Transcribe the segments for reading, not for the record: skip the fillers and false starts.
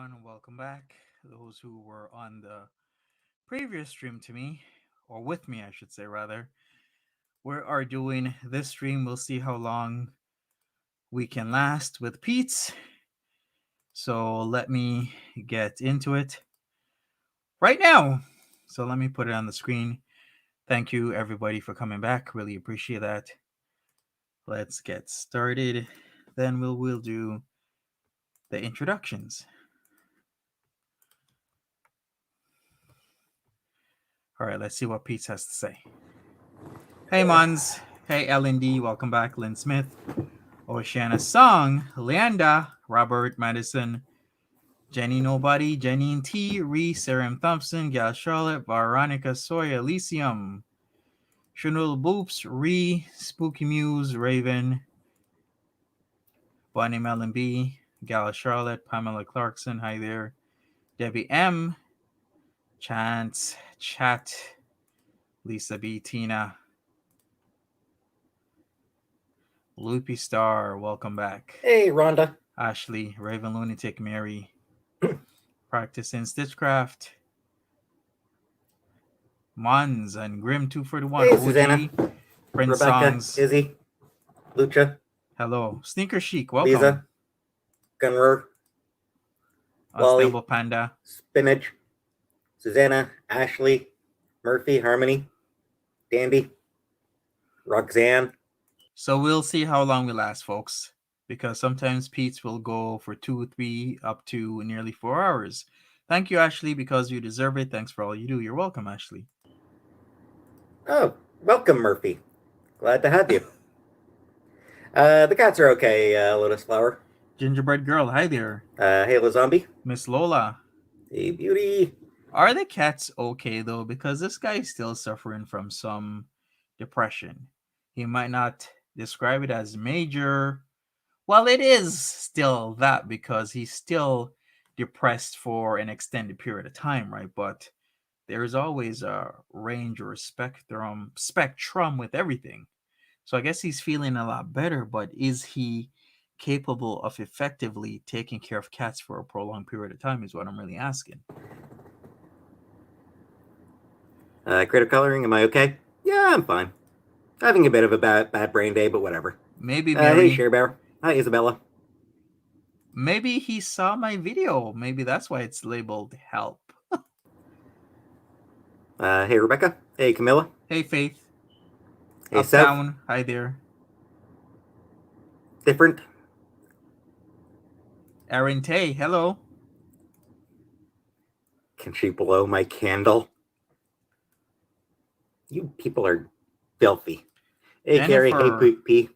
everyone. Welcome back. Those who were on the previous stream to me, or with me, I should say, rather, we are doing this stream. We'll see how long we can last with PEETZ. So let me get into it right now. So let me put it on the screen. Thank you, everybody, for coming back. Really appreciate that. Let's get started. Then we'll do the introductions. All right, let's see what PEETZ has to say. Hey, Mons. Hey, LND. Welcome back. Lynn Smith. Oceana Song. Leanda. Robert Madison. Jenny Nobody. Jenny T. Ree. Sarah Thompson. Gal Charlotte. Veronica Soy. Elysium. Chanel Boops. Ree. Spooky Muse. Raven. Bonnie Mellon B. Gal Charlotte. Pamela Clarkson. Hi there. Debbie M. Chance. Chat. Lisa B. Tina. Loopy Star, welcome back. Hey, Rhonda. Ashley, Raven Lunatic, Mary. Practicing Stitchcraft. Mons and Grim 241. Hey, OG, Susanna. Prince Rebecca. Songs. Izzy. Lucha. Hello. Sneaker Chic, welcome. Lisa. Gunrur. Wally. Unstable Panda. Spinach. Susanna. Ashley. Murphy. Harmony. Dandy. Roxanne. So we'll see how long we last, folks, because sometimes PEETZ will go for 2, 3, up to nearly 4 hours. Thank you, Ashley, because you deserve it. Thanks for all you do. You're welcome, Ashley. Oh, welcome, Murphy. Glad to have you. The cats are okay, Lotus Flower. Gingerbread Girl, hi there. Halo Zombie. Miss Lola. Hey, Beauty. Are the cats okay, though? Because this guy is still suffering from some depression. He might not describe it as major. Well, it is still that because he's still depressed for an extended period of time, right? But there's always a range or a spectrum with everything. So I guess he's feeling a lot better, but is he capable of effectively taking care of cats for a prolonged period of time is what I'm really asking. Creative Coloring, am I okay? Yeah, I'm fine. Having a bit of a bad brain day, but whatever. Maybe Mary. Hey, Share Bear. Hi, Isabella. Maybe he saw my video. Maybe that's why it's labeled help. Hey, Rebecca. Hey, Camilla. Hey, Faith. Hey, Uptown. Seth. Hi there. Different. Aaron Tay. Hello. Can she blow my candle? You people are filthy. Hey, Jennifer. Carrie. Hey, P.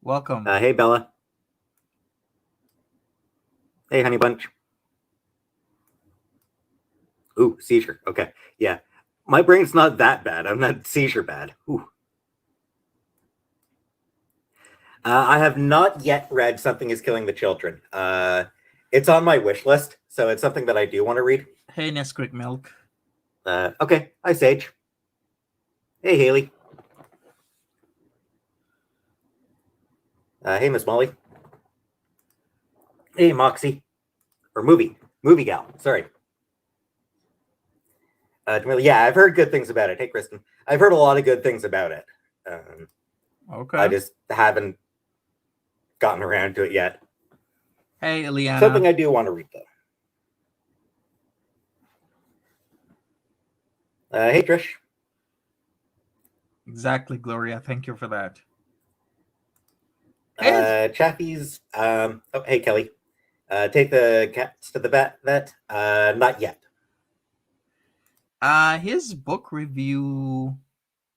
Welcome. Hey, Bella. Hey, Honey Bunch. Ooh, seizure. Okay, yeah. My brain's not that bad. I'm not seizure bad. Ooh. I have not yet read Something is Killing the Children. It's on my wish list, so it's something that I do want to read. Hey, Nesquik Milk. Okay. Hi, Sage. Hey, Haley. Hey, Miss Molly. Hey, Moxie. Or Movie Gal. Sorry. Yeah, I've heard good things about it. Hey, Kristen. I've heard a lot of good things about it. Okay. I just haven't gotten around to it yet. Hey, Eliana. Something I do want to read, though. Hey, Trish. Exactly, Gloria. Thank you for that. Chaffee's. Hey, Kelly. Take the cats to the vet. Not yet. His book review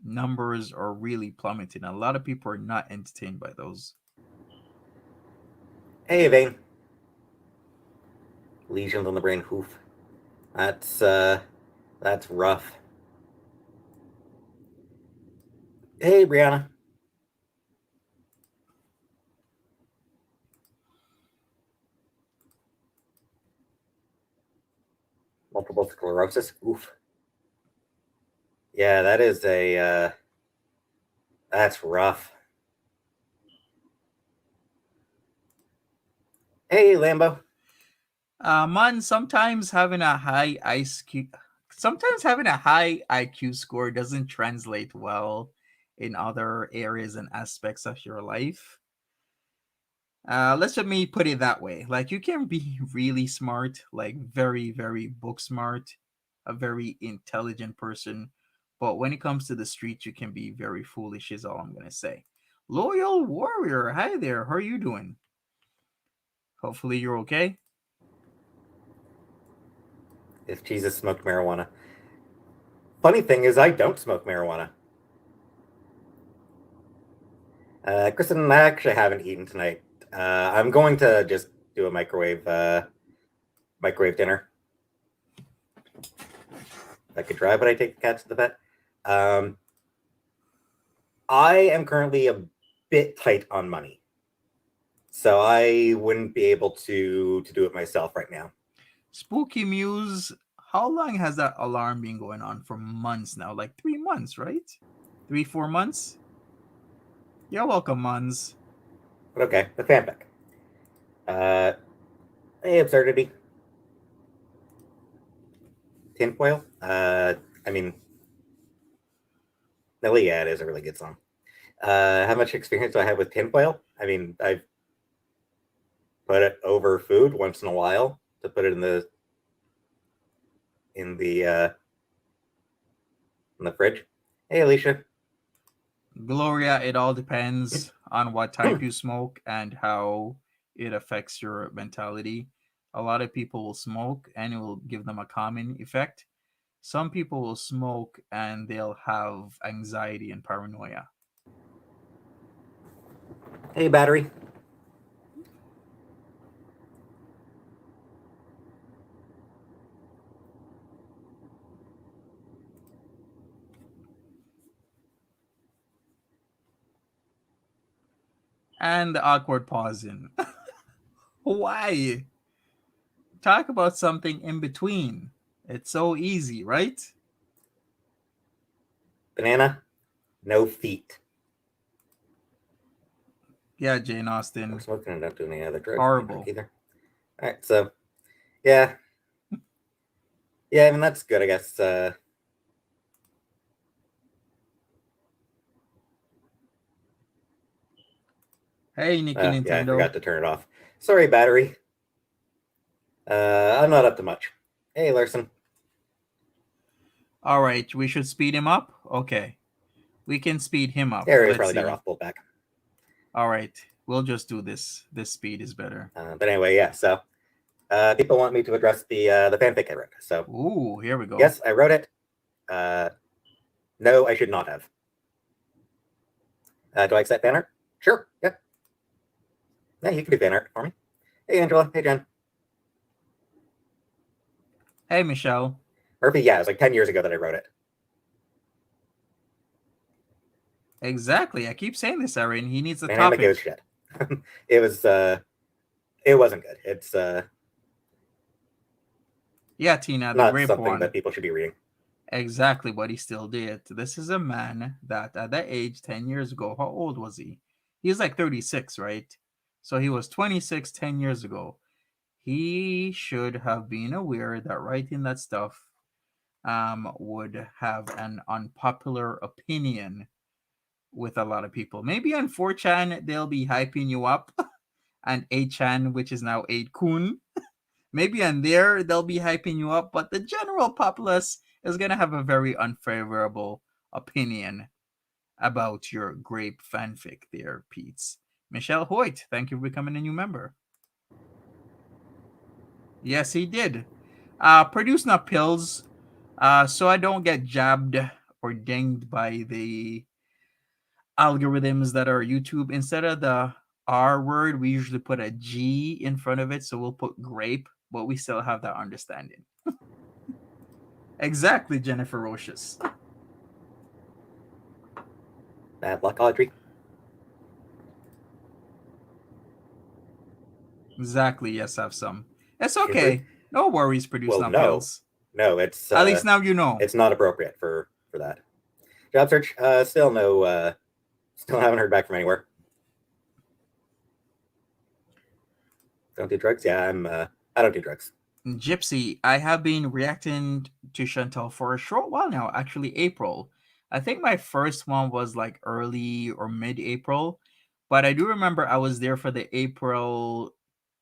numbers are really plummeting. A lot of people are not entertained by those. Hey, Vane. Lesions on the brain. Oof. That's rough. Hey, Brianna. Multiple sclerosis. Oof. Yeah, that is that's rough. Hey, Lambo. Man, sometimes having a high IQ score doesn't translate well in other areas and aspects of your life. Let's let me put it that way. Like you can be really smart, like very, very book smart, a very intelligent person, but when it comes to the street, you can be very foolish. Is all I'm gonna say. Loyal warrior, hi there. How are you doing? Hopefully you're okay. If Jesus smoked marijuana. Funny thing is, I don't smoke marijuana. Kristen, I actually haven't eaten tonight. I'm going to just do a microwave dinner. If I could drive, would I take the cats to the vet? Um, I am currently a bit tight on money, so I wouldn't be able to do it myself right now. Spooky Muse, how long has that alarm been going on? For months now, like 3 months, right? 3, 4 months. You're welcome, Mons. But okay, the fanfic. Uh, hey, absurdity. Tinfoil. I mean, Nelly, yeah, it is a really good song. How much experience do I have with tinfoil? I mean, I've put it over food once in a while to put it in the uh, in the fridge. Hey, Alicia. Gloria, it all depends on what type you smoke and how it affects your mentality. A lot of people will smoke and it will give them a calming effect. Some people will smoke and they'll have anxiety and paranoia. Hey, battery. And the awkward pausing. Why? Talk about something in between. It's so easy, right? Banana. No feet. Yeah, Jane No Austen. smoking and don't do any other drug Horrible. either. All right, so yeah, yeah. I mean, that's good, I guess. Hey, Nikki Yeah, I Nintendo. forgot to turn it off. Sorry, battery. I'm not up to much. Hey, Larson. All right, we should speed him up. Okay, we can speed him up. Area is Let's probably better see. off pulled back. All right, we'll just do this. This speed is better. But anyway, yeah. So people want me to address the fanfic I wrote. So Ooh, here we go. yes, I wrote it. No, I should not have. Do I accept fan art? Sure. Yeah. Yeah, you can do fan art for me. Hey, Angela. Hey, Jen. Hey, Michelle. Murphy. Yeah, it was like 10 years ago that I wrote it. Exactly. I keep saying this, Erin. He needs a Man, I'm a topic. ghost shit. It was. It wasn't good. It's Yeah, Tina, the not grape something one. that people should be reading. Exactly, but he still did. This is a man that at that age, 10 years ago, how old was he? He was like 36, right? So he was 26 10 years ago. He should have been aware that writing that stuff would have an unpopular opinion with a lot of people. Maybe on 4chan, they'll be hyping you up, and 8chan, which is now 8kun, maybe on there they'll be hyping you up, but the general populace is going to have a very unfavorable opinion about your grape fanfic there, PEETZ. Michelle Hoyt, thank you for becoming a new member. Yes, he did. Produce not pills, so I don't get jabbed or dinged by the algorithms that are YouTube. Instead of the R word, we usually put a G in front of it, so we'll put grape, but we still have that understanding. Exactly, Jennifer Roches. Bad luck, Audrey. Exactly, yes, have some. It's Sugar. okay. No worries, produce Well, not no, pills. no, At least now you know. it's not appropriate for that. Job search. Still no. Still haven't heard back from anywhere. Don't do drugs. Yeah, I'm I don't do drugs. Gypsy, I have been reacting to Chantal for a short while now, actually April. I think my first one was like early or mid-April, but I do remember I was there for the April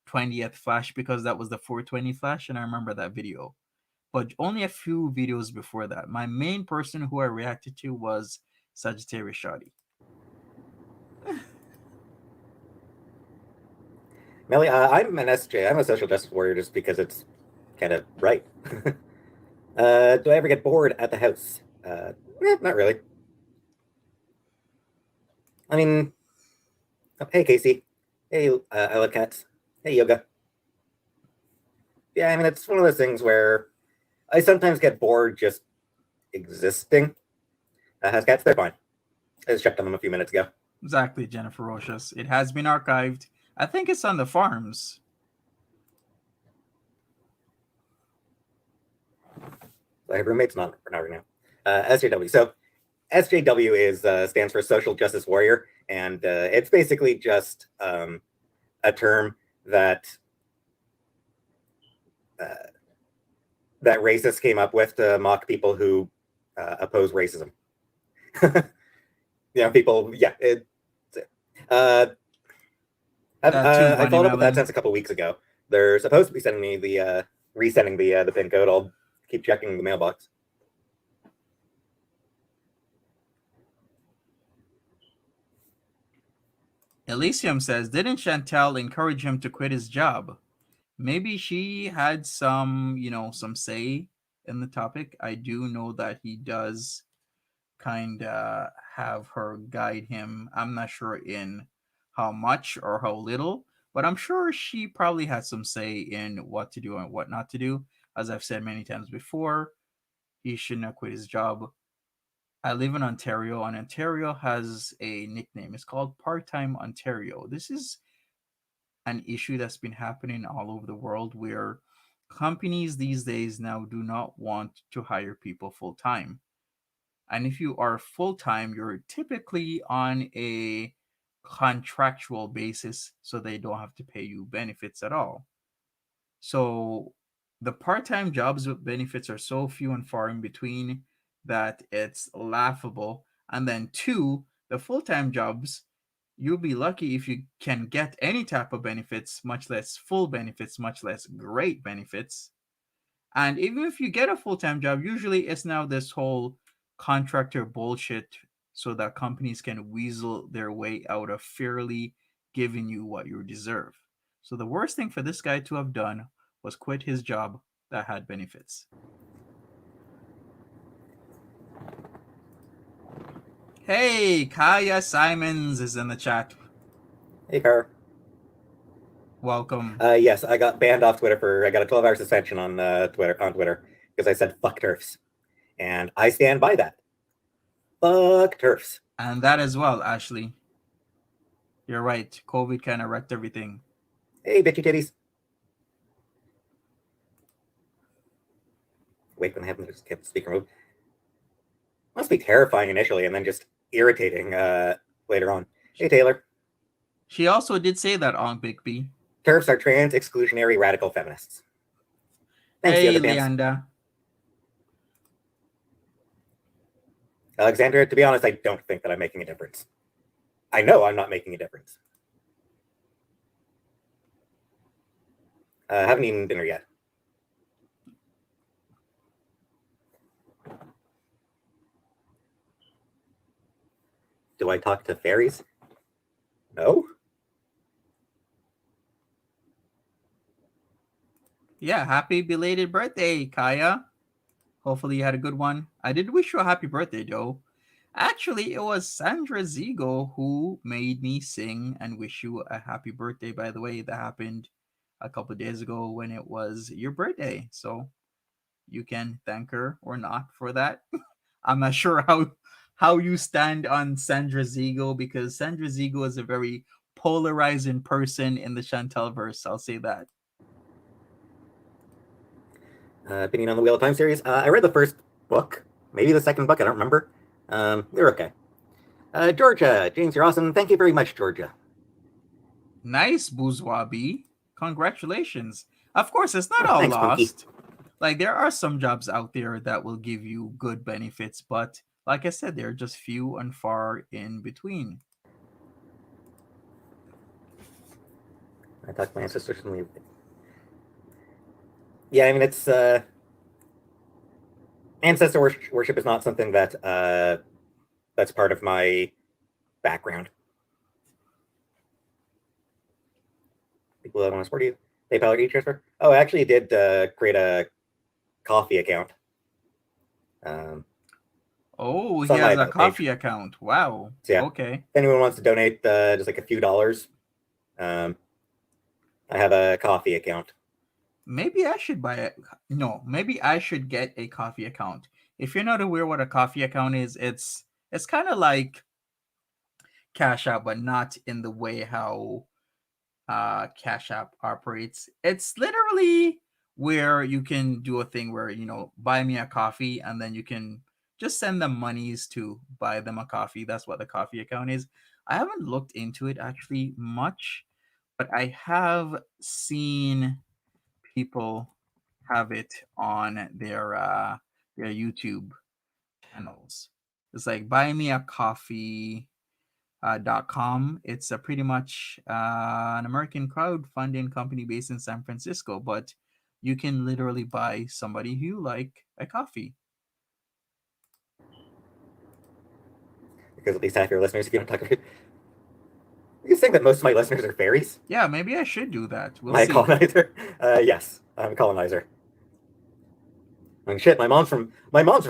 20th flash because that was the 420 flash and I remember that video. But only a few videos before that. My main person who I reacted to was Sagittarius Shoddy. Melly, I'm an SJ. I'm a social justice warrior just because it's kind of right. Do I ever get bored at the house? Not really. I mean, oh, hey Casey. Hey, I love cats. Hey, Yoga. Yeah, I mean, it's one of those things where I sometimes get bored just existing. Has cats? They're fine. I just checked on them a few minutes ago. Exactly, Jennifer Rochas. It has been archived. I think it's on the farms. I have roommates, not right now. SJW. So SJW is stands for Social Justice Warrior, and it's basically just a term that that racists came up with to mock people who oppose racism. People. Yeah. I followed up with that since a couple weeks ago. They're supposed to be sending me the resending the pin code. I'll keep checking the mailbox. Elysium says, didn't Chantal encourage him to quit his job? Maybe she had some, some say in the topic. I do know that he does kind of have her guide him. I'm not sure in how much or how little, but I'm sure she probably had some say in what to do and what not to do. As I've said many times before, he should not quit his job. I live in Ontario, and Ontario has a nickname. It's called Part Time Ontario. This is an issue that's been happening all over the world where companies these days now do not want to hire people full time. And if you are full time, you're typically on a contractual basis, so they don't have to pay you benefits at all. So the part time jobs with benefits are so few and far in between that it's laughable. And then, two, the full time jobs, you'll be lucky if you can get any type of benefits, much less full benefits, much less great benefits. And even if you get a full time job, usually it's now this whole contractor bullshit so that companies can weasel their way out of fairly giving you what you deserve. So the worst thing for this guy to have done was quit his job that had benefits. Hey, Kaya Simons is in the chat. Hey, Car. Welcome. Yes, I got banned off Twitter I got a 12-hour suspension on Twitter because I said fuck turfs, and I stand by that. Fuck turfs. And that as well, Ashley. You're right. COVID kind of wrecked everything. Hey, bitchy titties. Wait, when I haven't just kept the speaker mode. Must be terrifying initially, and then just irritating later on. Hey, Taylor. She also did say that on Bigby. TERFs are trans exclusionary radical feminists. Thanks, hey, Yoga Pants. Leanda. Alexandra, to be honest, I don't think that I'm making a difference. I know I'm not making a difference. Haven't eaten dinner yet. Do I talk to fairies? No. Yeah, happy belated birthday, Kaya. Hopefully you had a good one. I did wish you a happy birthday, though. Actually, it was Sandra Zigo who made me sing and wish you a happy birthday, by the way. That happened a couple days ago when it was your birthday. So you can thank her or not for that. I'm not sure how you stand on Sandra Zigo because Sandra Zigo is a very polarizing person in the Chantal verse. I'll say that. Opinion on the Wheel of Time series. I read the first book, maybe the second book. I don't remember. They're okay. Georgia, James, you're awesome. Thank you very much, Georgia. Nice, Bourgeois B. Congratulations. Of course, it's not Oh, all thanks, Punky. lost. Like, there are some jobs out there that will give you good benefits, but like I said, they're just few and far in between. I talked to my ancestors and leave. Yeah, I mean, it's ancestor worship is not something that that's part of my background. People that want to support you, PayPal or e-transfer. Oh, I actually did create a coffee account. Oh, It's he on my has a about page. coffee account. Wow. So yeah, Okay. if anyone wants to donate just like a few dollars, I have a coffee account. Maybe I should buy it. No, maybe I should get a coffee account. If you're not aware what a coffee account is, it's kind of like Cash App, but not in the way how Cash App operates. It's literally where you can do a thing where, buy me a coffee and then you can just send them monies to buy them a coffee. That's what the coffee account is. I haven't looked into it actually much, but I have seen people have it on their YouTube channels. It's like buy me a coffee .com. It's a pretty much an American crowdfunding company based in San Francisco, but you can literally buy somebody who you like a coffee. Because at least half your listeners, if you don't talk about it, you think that most of my listeners are fairies. Yeah, maybe I should do that. We'll Am I a see. colonizer? Yes, I'm a colonizer. I mean, shit, my mom's from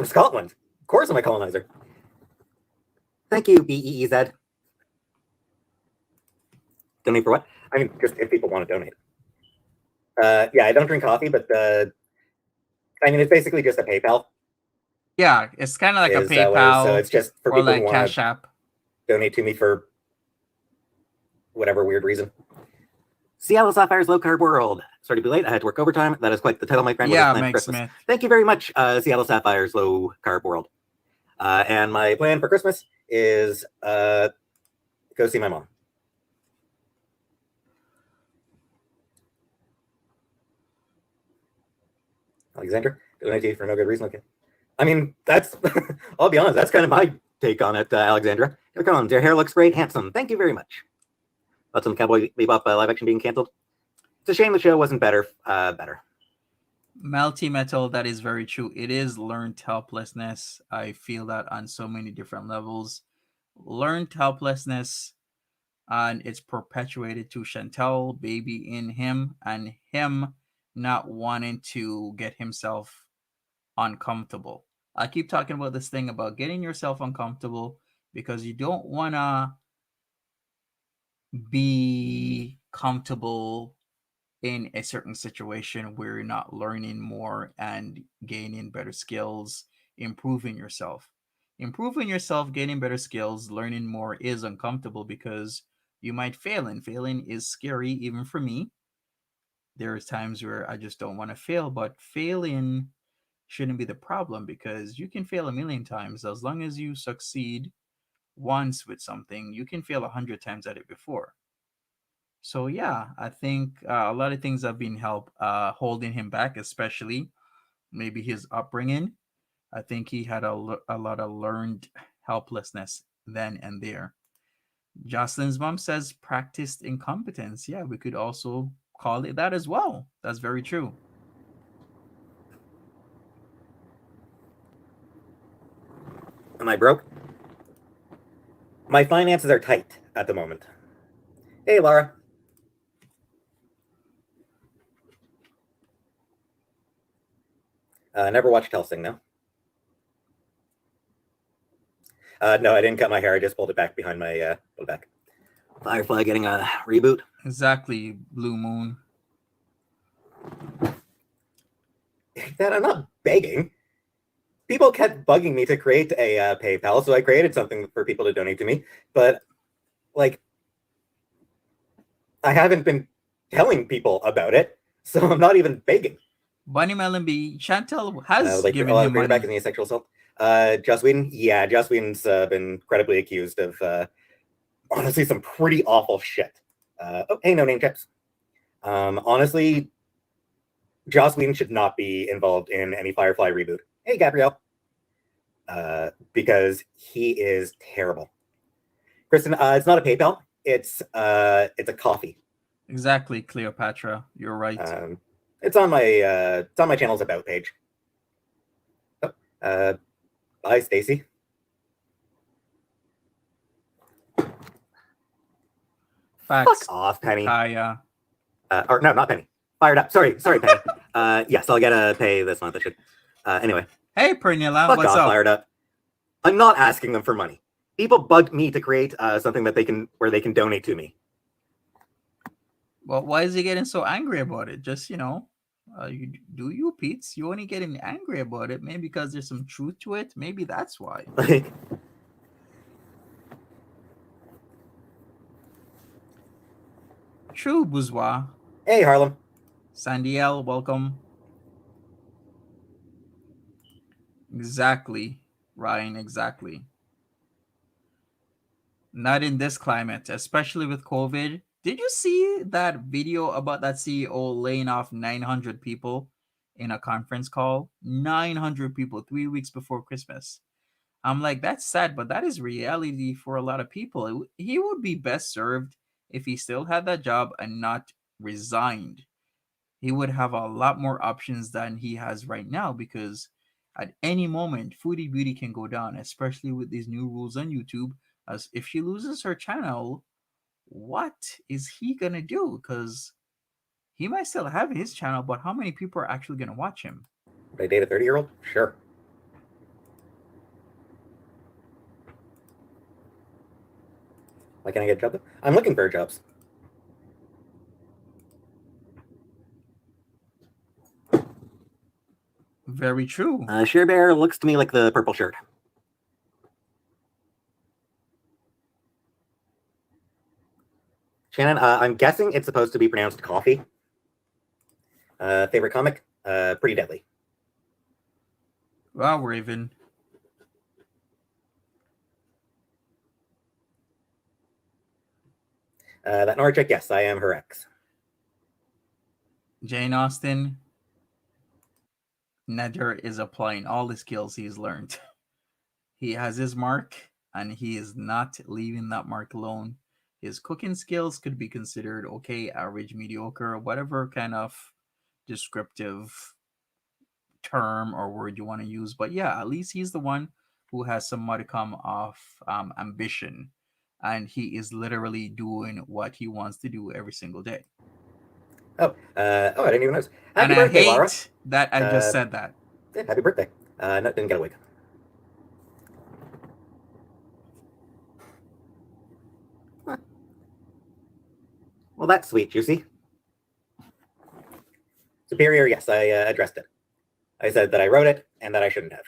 Scotland. Of course, I'm a colonizer. Thank you, BEEZ. Donate for what? I mean, just if people want to donate. Yeah, I don't drink coffee, but I mean, it's basically just a PayPal. Yeah, it's kind of like a Is that what it is? So PayPal it's just for or people who like want Cash to App. donate to me for whatever weird reason. Seattle Sapphire's Low Carb World. Sorry to be late. I had to work overtime. That is quite the title, my friend. Yeah, What is Meg Christmas? Smith. Thank you very much, Seattle Sapphire's Low Carb World. And my plan for Christmas is go see my mom. Alexandra, donate to you for no good reason. Okay. I mean, that's, I'll be honest, that's kind of my take on it, Alexandra. Here comes. Your hair looks great, handsome. Thank you very much. About some Cowboy Bebop live action being canceled. It's a shame the show wasn't better. Melty Metal, that is very true. It is learned helplessness. I feel that on so many different levels. Learned helplessness, and it's perpetuated to Chantel, baby in him, and him not wanting to get himself uncomfortable. I keep talking about this thing about getting yourself uncomfortable because you don't want to be comfortable in a certain situation where you're not learning more and gaining better skills, improving yourself. Improving yourself, gaining better skills, learning more is uncomfortable because you might fail, and failing is scary even for me. There's times where I just don't want to fail, but failing shouldn't be the problem because you can fail a million times. As long as you succeed once with something, you can fail 100 times at it before. So yeah, I think a lot of things have been holding him back, especially maybe his upbringing. I think he had a lot of learned helplessness then and there. Jocelyn's mom says practiced incompetence. Yeah, we could also call it that as well. That's very true. Am I broke? My finances are tight at the moment. Hey, Laura. Never watched Helsing, no. No, I didn't cut my hair. I just pulled it back behind my pulled back. Firefly getting a reboot. Exactly, Blue Moon. That I'm not begging. People kept bugging me to create a PayPal, so I created something for people to donate to me. But like, I haven't been telling people about it, so I'm not even begging. Bunny Melon B. Chantel has Like, given him bring it back money. as a sexual assault. Joss Whedon, yeah, Joss Whedon's been credibly accused of honestly some pretty awful shit. Oh, hey, no name chips. Honestly, Joss Whedon should not be involved in any Firefly reboot. Hey, Gabrielle. Because he is terrible. Kristen, it's not a PayPal. It's a coffee. Exactly, Cleopatra. You're right. It's on my channel's about page. Oh, bye, Stacy. Facts. Fuck off, Penny. Kaya. Or no, not Penny. Fired up. Sorry, Penny. Yes, I'll get a pay this month. I should. Anyway. Hey, Pernilla, Fuck what's off, up? Fired up. I'm not asking them for money. People bugged me to create something that where they can donate to me. Well, why is he getting so angry about it? Just, you, PEETZ? You only getting angry about it, maybe because there's some truth to it. Maybe that's why. True, bourgeois. Hey, Harlem. Sandiel, welcome. Exactly, Ryan, exactly. Not in this climate, especially with COVID. Did you see that video about that CEO laying off 900 people in a conference call? 900 people 3 weeks before Christmas. I'm like, that's sad, but that is reality for a lot of people. He would be best served if he still had that job and not resigned. He would have a lot more options than he has right now, because at any moment, Foodie Beauty can go down, especially with these new rules on YouTube. As if she loses her channel, what is he gonna do? Because he might still have his channel, but how many people are actually gonna watch him? Would I date a 30-year-old? Sure. Why can't I get a job though? I'm looking for jobs. Very true. Sheer Bear looks to me like the purple shirt. Shannon, I'm guessing it's supposed to be pronounced coffee. Favorite comic? Pretty Deadly. Wow, Raven. That Nora chick, yes, I am her ex. Jane Austen. Nether is applying all the skills he's learned. He has his mark, and he is not leaving that mark alone. His cooking skills could be considered okay, average, mediocre, whatever kind of descriptive term or word you want to use. But yeah, at least he's the one who has some modicum of ambition, and he is literally doing what he wants to do every single day. Oh, I didn't even notice. Happy birthday, Laura. That I just said that. Yeah, happy birthday. No, didn't get a wig. Huh. Well, that's sweet, Juicy. Superior, yes, I addressed it. I said that I wrote it and that I shouldn't have.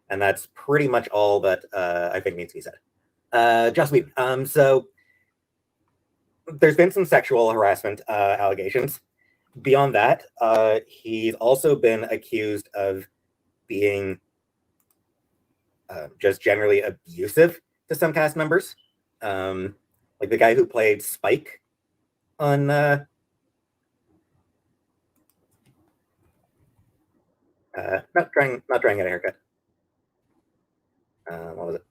And that's pretty much all that I think needs to be said. Joss Whedon. So there's been some sexual harassment allegations. Beyond that, he's also been accused of being just generally abusive to some cast members. Like the guy who played Spike on not trying to get a haircut. What was it?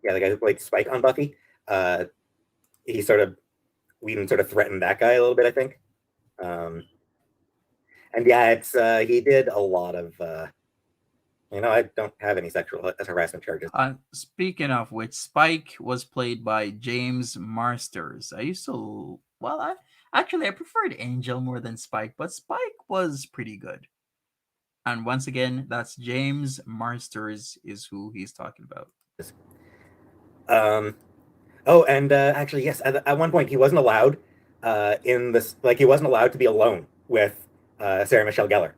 Yeah, the guy who played Spike on Buffy. Whedon sort of threatened that guy a little bit, I think. And yeah, it's he did a lot of I don't have any sexual harassment charges. Speaking of which, Spike was played by James Marsters. I preferred Angel more than Spike, but Spike was pretty good. And once again, that's James Marsters is who he's talking about. Oh, and actually, yes, at one point he wasn't allowed he wasn't allowed to be alone with Sarah Michelle Gellar,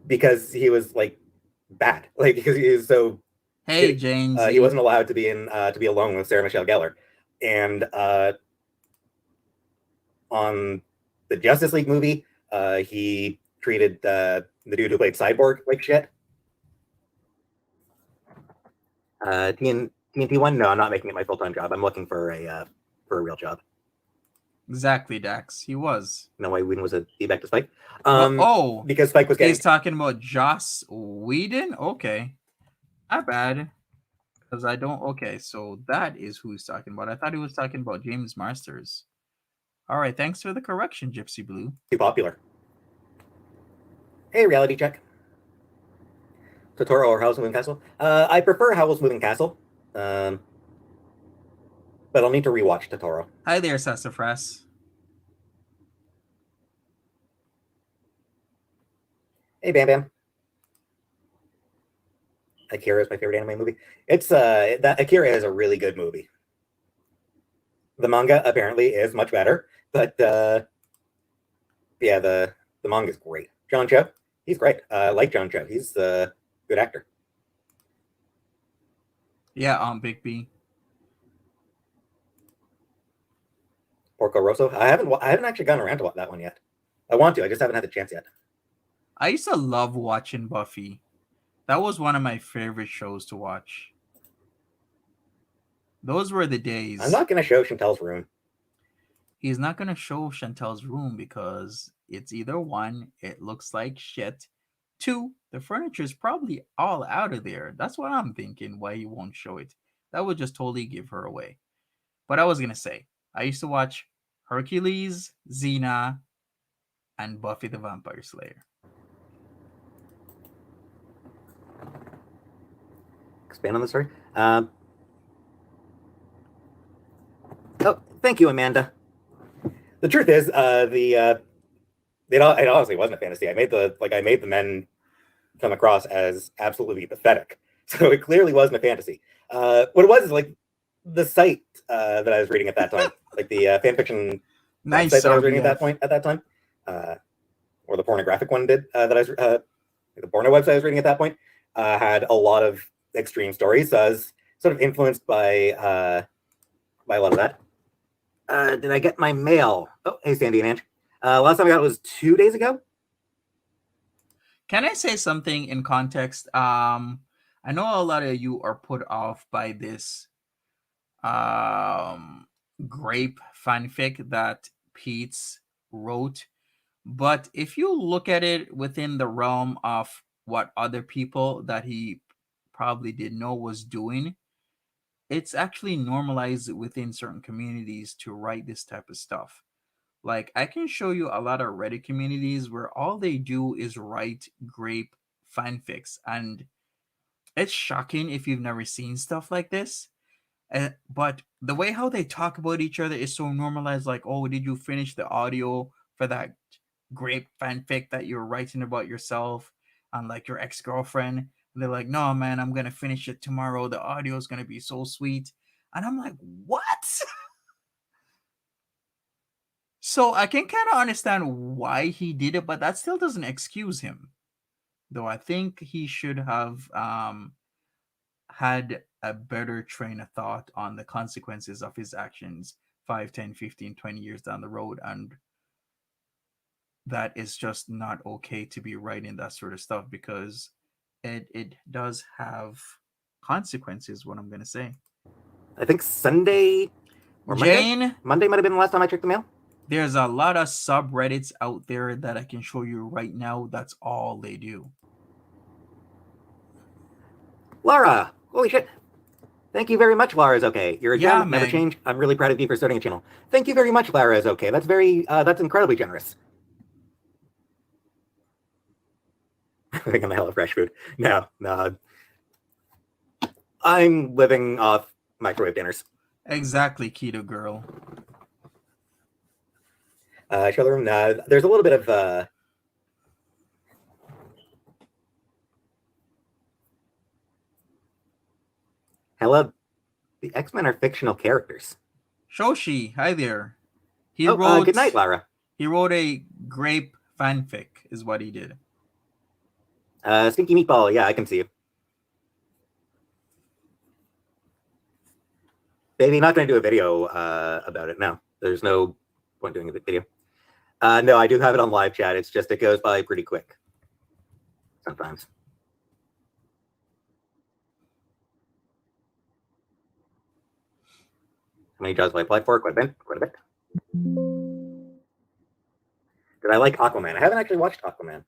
because he was bad, because he was so. Hey, James. He wasn't allowed to be alone with Sarah Michelle Gellar, and on the Justice League movie, he treated the dude who played Cyborg like shit. TNT one? No, I'm not making it my full-time job. I'm looking for a real job. Exactly, Dax. He was. No way Whedon was a feedback to Spike. Oh, Because Spike was getting. he's talking about Joss Whedon? Okay. Not bad. Because I don't. Okay, so that is who he's talking about. I thought he was talking about James Masters. All right, thanks for the correction, Gypsy Blue. Too popular. Hey, reality check. Totoro or Howl's Moving Castle? I prefer Howl's Moving Castle. But I'll need to rewatch Totoro. Hi there, Sassafras. Hey, Bam Bam. Akira is my favorite anime movie. It's that Akira is a really good movie. The manga apparently is much better, but yeah, the manga is great. John Cho, he's great. I like John Cho. He's a good actor. Yeah, Big B. Porco Rosso. I haven't actually gone around to that one yet. I want to. I just haven't had the chance yet. I used to love watching Buffy. That was one of my favorite shows to watch. Those were the days. I'm not going to show Chantel's room. He's not going to show Chantel's room because it's either one, it looks like shit. Two, the furniture is probably all out of there. That's what I'm thinking, why he won't show it. That would just totally give her away. But I was going to say, I used to watch Hercules, Xena, and Buffy the Vampire Slayer. Expand on the story. Oh, thank you, Amanda. The truth is, it honestly wasn't a fantasy. I made the men come across as absolutely pathetic, so it clearly wasn't a fantasy. What it was is like the site that I was reading at that time, like the fanfiction Nice site that I was sub, reading Jeff. at that time, or the pornographic one did that I was the porno website I was reading at that point had a lot of extreme stories. So I was sort of influenced by a lot of that. Did I get my mail? Oh, hey, Sandy and Ange. Last time I got it was 2 days ago. Can I say something in context? I know a lot of you are put off by this grape fanfic that PEETZ wrote, but if you look at it within the realm of what other people that he probably didn't know was doing, it's actually normalized within certain communities to write this type of stuff. Like, I can show you a lot of Reddit communities where all they do is write grape fanfics, and it's shocking if you've never seen stuff like this. But the way how they talk about each other is so normalized. Like, oh, did you finish the audio for that grape fanfic that you're writing about yourself and like your ex girlfriend? And they're like, no, man, I'm gonna finish it tomorrow. The audio is gonna be so sweet. And I'm like, what? So I can kind of understand why he did it, but that still doesn't excuse him. Though I think he should have had a better train of thought on the consequences of his actions 5, 10, 15, 20 years down the road. And that is just not okay to be writing that sort of stuff because it does have consequences, what I'm going to say. I think Sunday or Jane, Monday might have been the last time I checked the mail. There's a lot of subreddits out there that I can show you right now. That's all they do. Laura, holy shit. Thank you very much, Lara is okay. You're a gem, never Meg. change. I'm really proud of you for starting a channel. Thank you very much, Lara is okay. That's that's incredibly generous. I think I'm a hell of fresh food. No. I'm living off microwave dinners. Exactly, keto girl. Show the room. There's a little bit of hello. The X-Men are fictional characters. Shoshi, hi there. He wrote. Good night, Lara. He wrote a grape fanfic, is what he did. Stinky meatball. Yeah, I can see you. Baby, not going to do a video about it now. There's no point doing a video. No, I do have it on live chat. It's just it goes by pretty quick sometimes. How many jobs have I applied for? Quite a bit. Did I like Aquaman? I haven't actually watched Aquaman.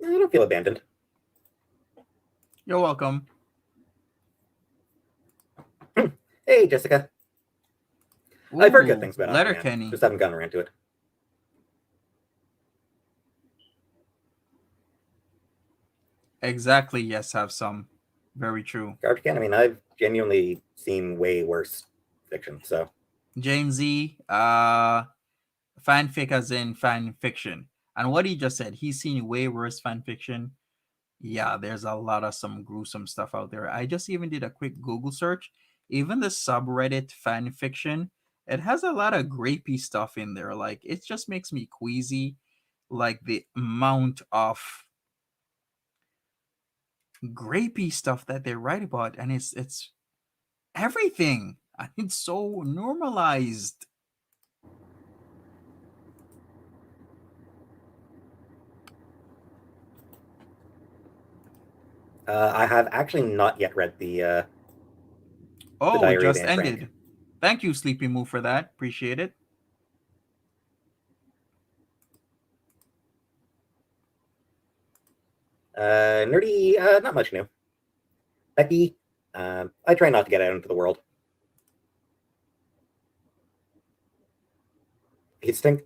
I don't feel abandoned. You're welcome. Hey, Jessica. Ooh, I've heard good things about Aquaman. Letterkenny. Just haven't gotten around to it. Exactly. Yes, have some. Very true. Garbage can. I mean, I've genuinely seen way worse fiction. So Jane Z, fanfic as in fan fiction. And what he just said, he's seen way worse fan fiction. Yeah, there's a lot of some gruesome stuff out there. I just even did a quick Google search. Even the subreddit fan fiction, it has a lot of grapey stuff in there. Like, it just makes me queasy. Like, the amount of grapey stuff that they write about, and it's everything. And it's so normalized. I have actually not yet read the Oh, it Diary of just Anne Frank. ended. Thank you, Sleepy Moo, for that. Appreciate it. Nerdy, not much new. Becky, I try not to get out into the world. Instinct,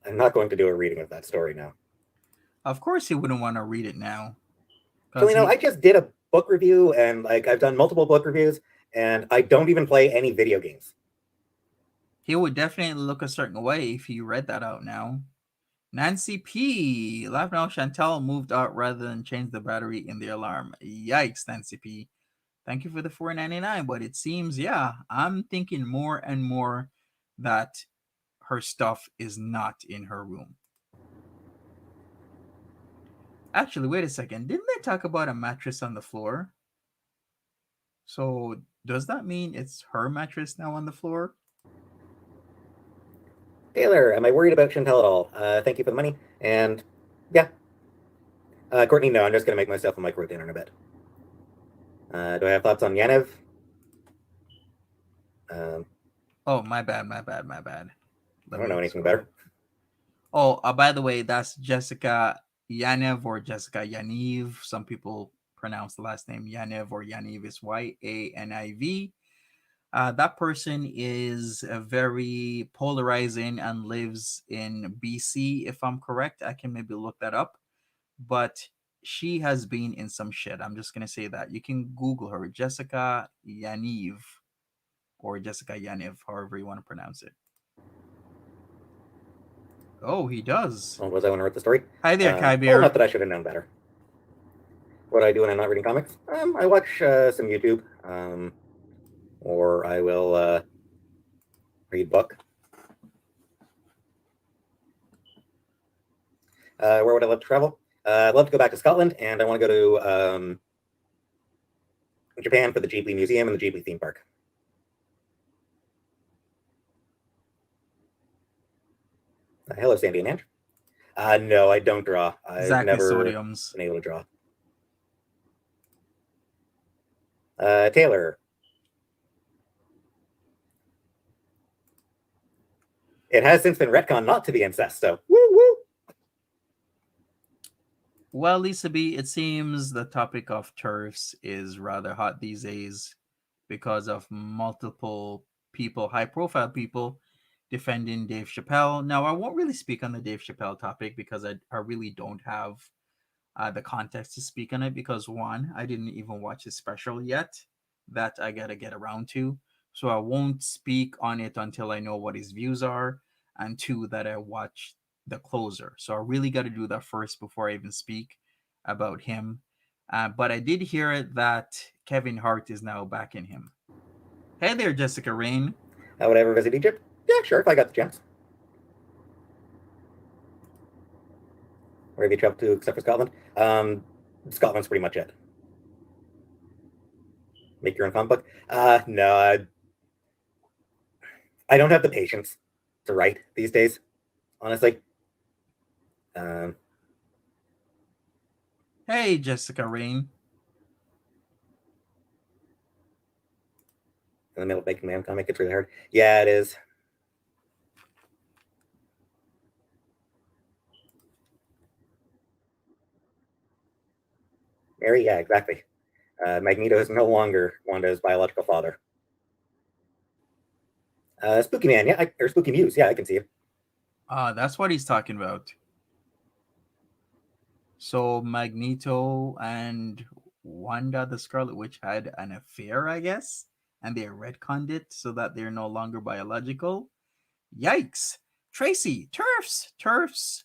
I'm not going to do a reading of that story now. Of course, he wouldn't want to read it now. So, I just did a book review, and I've done multiple book reviews, and I don't even play any video games. He would definitely look a certain way if he read that out now. Nancy P. Laugh now, Chantal moved out rather than change the battery in the alarm. Yikes, Nancy P. Thank you for the $4.99, but it seems, yeah, I'm thinking more and more that her stuff is not in her room. Actually, wait a second. Didn't they talk about a mattress on the floor? So does that mean it's her mattress now on the floor? Taylor, am I worried about Chantel at all? Thank you for the money. And yeah. Courtney, no, I'm just going to make myself a microwave dinner in a bit. Do I have thoughts on Yanev? Oh, my bad. I don't know anything about her. Oh, by the way, that's Jessica Yanev or Jessica Yaniv. Some people pronounce the last name Yanev or Yaniv is Yaniv. That person is very polarizing and lives in BC, if I'm correct. I can maybe look that up. But she has been in some shit. I'm just going to say that. You can Google her, Jessica Yaniv or Jessica Yaniv, however you want to pronounce it. Oh, he does. Oh, was I when I wrote the story? Hi there, Kybeer. Not that I should have known better. What do I do when I'm not reading comics? I watch some YouTube, or I will read book. Where would I love to travel? I'd love to go back to Scotland, and I want to go to Japan for the Ghibli Museum and the Ghibli theme park. Hello, Sandy and Ange. No, I don't draw. I've never Sodiums. been able to draw. Taylor. It has since been retconned not to be incest, so woo woo. Well, Lisa B, it seems the topic of turfs is rather hot these days because of multiple people, high-profile people, defending Dave Chappelle. Now, I won't really speak on the Dave Chappelle topic because I really don't have the context to speak on it because, one, I didn't even watch his special yet that I got to get around to. So I won't speak on it until I know what his views are, and two, that I watch the closer. So I really got to do that first before I even speak about him. But I did hear that Kevin Hart is now backing him. Hey there, Jessica Rain. Would I ever visit Egypt? Yeah, sure, if I got the chance. Where have you traveled to except for Scotland? Scotland's pretty much it. Make your own comic book? No, I don't have the patience to write these days, honestly. Hey, Jessica Rain. In the middle of making my own comic, it's really hard. Yeah, it is. Mary, yeah, exactly. Magneto is no longer Wanda's biological father. Spooky Man, yeah, or Spooky Muse, yeah, I can see him. That's what he's talking about. So Magneto and Wanda the Scarlet Witch had an affair, I guess, and they retconned it so that they're no longer biological. Yikes! Tracy, TERFs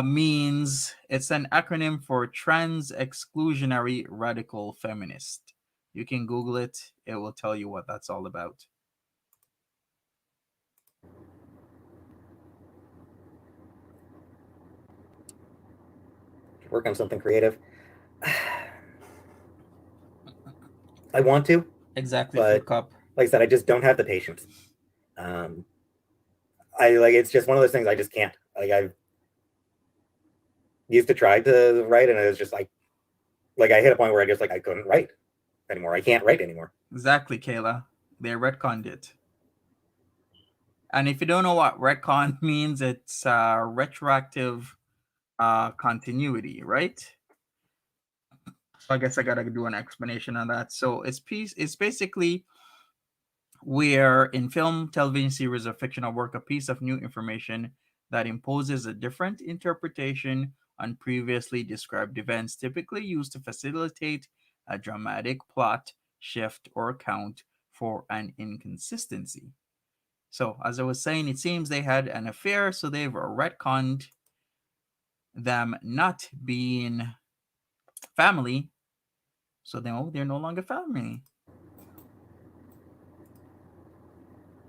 means it's an acronym for Trans Exclusionary Radical Feminist. You can Google it; it will tell you what that's all about. Work on something creative. I want to, Exactly, but Flip Cup. like I said, I just don't have the patience. I like it's just one of those things I just can't. Like I've used to try to write, and it was just like I hit a point where I just like I couldn't write anymore. I can't write anymore. Exactly, Kayla. They retconned it. And if you don't know what retcon means, it's retroactive continuity, right? So I guess I gotta do an explanation on that. So it's basically where in film, television series, or fictional work, a piece of new information that imposes a different interpretation on previously described events, typically used to facilitate a dramatic plot shift or account for an inconsistency. So, as I was saying, it seems they had an affair, so they've retconned them not being family, so they're no longer family.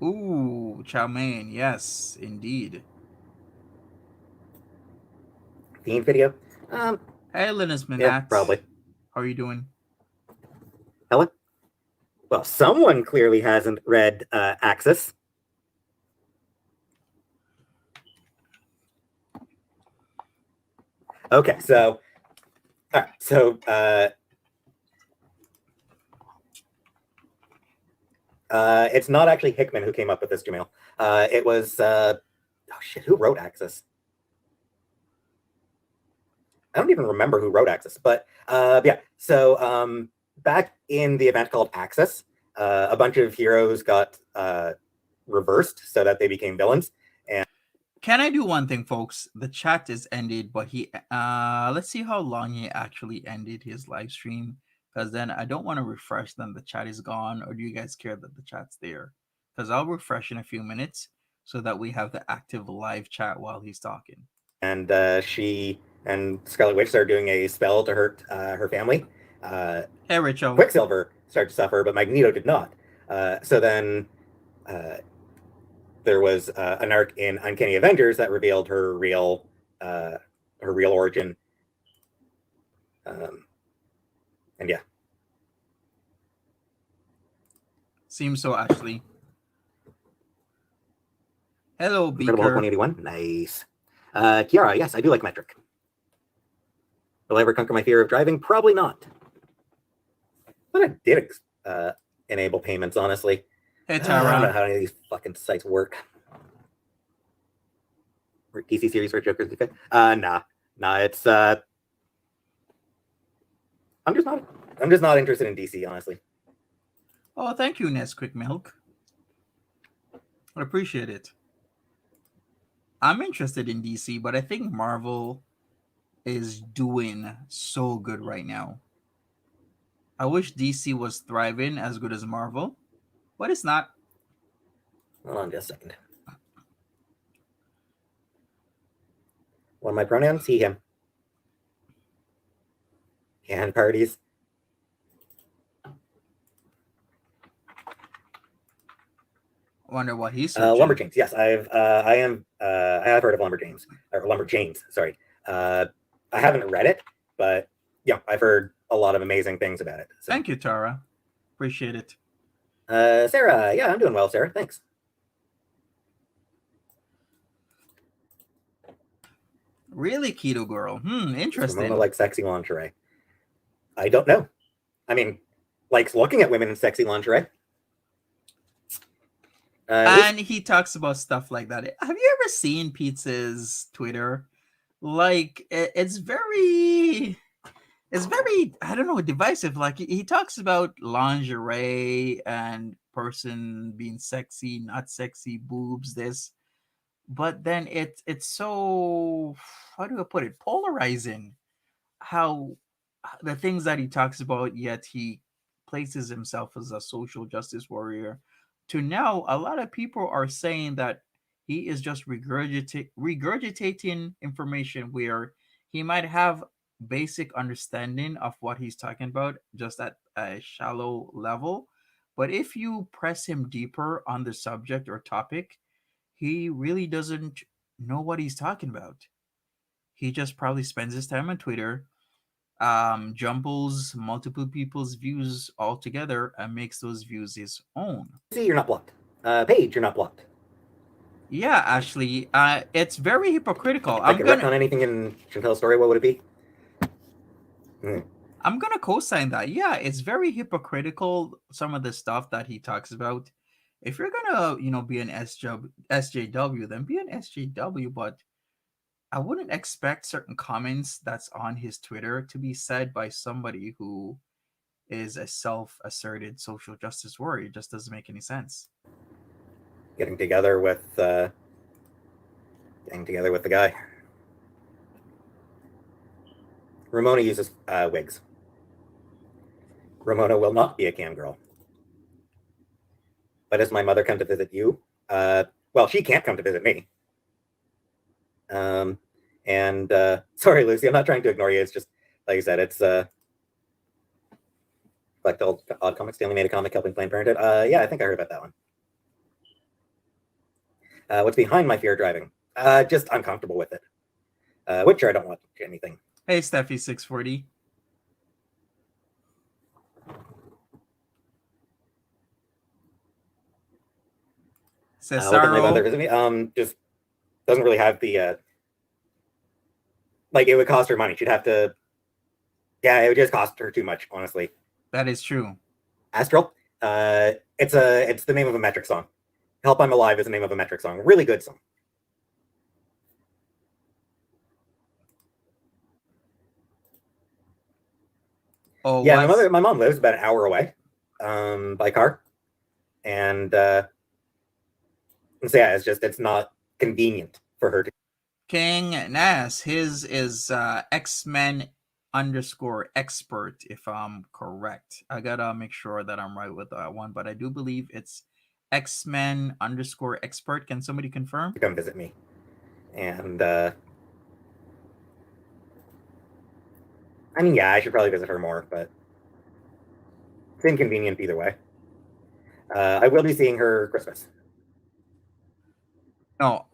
Ooh, chow mein, yes, indeed. Fiend video. Hey, Linus Yeah, Minat. probably. How are you doing? Helen. Well, someone clearly hasn't read Axis. Okay, so all right, so it's not actually Hickman who came up with this, Jamil. It was oh shit, who wrote Axis? I don't even remember who wrote Axis, but yeah. So back in the event called Axis, a bunch of heroes got reversed so that they became villains. And Can I do one thing, folks? The chat is ended, but let's see how long he actually ended his live stream. Because then I don't want to refresh, then the chat is gone. Or do you guys care that the chat's there? Because I'll refresh in a few minutes so that we have the active live chat while he's talking. And she and Scarlet Witch started doing a spell to hurt her family. Hey, Richo. Quicksilver started to suffer, but Magneto did not. So then there was an arc in Uncanny Avengers that revealed her real origin. And yeah. Seems so, Ashley. Hello, Incredible Hulk Beaker. 181. Nice. Kiara, yes, I do like metric. Will I ever conquer my fear of driving? Probably not. But I did enable payments, honestly. Hey, I don't know Tara. how any of these fucking sites work. DC series for Joker's defense? Nah. It's I'm just not interested in DC, honestly. Oh, thank you, Nesquik Milk. I appreciate it. I'm interested in DC, but I think Marvel is doing so good right now. I wish DC was thriving as good as Marvel, but it's not. Hold on just a second. What are my pronouns? He, him. And parties. Wonder what he's searching. Lumberjanes. Yes, I have heard of Lumberjanes or Lumberjanes. Sorry. I haven't read it, but yeah, I've heard a lot of amazing things about it. So. Thank you, Tara. Appreciate it. Sarah, yeah, I'm doing well, Sarah. Thanks. Really, keto girl? Does Interesting. Ramona like sexy lingerie? I don't know. I mean, likes looking at women in sexy lingerie. And he talks about stuff like that. Have you ever seen PEETZ's Twitter? Like, it's very, I don't know, divisive. Like, he talks about lingerie and person being sexy, not sexy, boobs, this. But then it's so, how do I put it, polarizing. How the things that he talks about, yet he places himself as a social justice warrior. To now, a lot of people are saying that he is just regurgitating information where he might have basic understanding of what he's talking about just at a shallow level. But if you press him deeper on the subject or topic, he really doesn't know what he's talking about. He just probably spends his time on Twitter, jumbles multiple people's views all together and makes those views his own. See, you're not blocked. Paige, you're not blocked. Yeah, Ashley, it's very hypocritical. If I could retcon anything in Chantel's story, what would it be? I'm gonna co-sign that. Yeah, it's very hypocritical. Some of the stuff that he talks about. If you're gonna, be an SJW, then be an SJW. But I wouldn't expect certain comments that's on his Twitter to be said by somebody who is a self-asserted social justice warrior. It just doesn't make any sense. Getting together with the guy. Ramona uses wigs. Ramona will not be a cam girl. But has my mother come to visit you? Well, she can't come to visit me. And sorry, Lucy, I'm not trying to ignore you. It's just, like I said, it's like the old odd comic. Stanley made a comic helping Planned Parenthood. Yeah, I think I heard about that one. What's behind my fear of driving? Just uncomfortable with it. Which I don't want anything. Hey, Steffi640. What can my mother Cesaro. visit me? Just doesn't really have the like it would cost her money. She'd have to. Yeah, it would just cost her too much, honestly. That is true. Astral. It's the name of a metric song. Help I'm Alive is the name of a metric song. Really good song. Oh, Yeah, what? my mom lives about an hour away, by car, and so yeah, it's not convenient for her to. King Nass. His is X-Men _ expert, if I'm correct. I gotta make sure that I'm right with that one, but I do believe it's X-Men _ expert. Can somebody confirm? Come visit me, and I mean, yeah, I should probably visit her more, but it's inconvenient either way. I will be seeing her Christmas. No,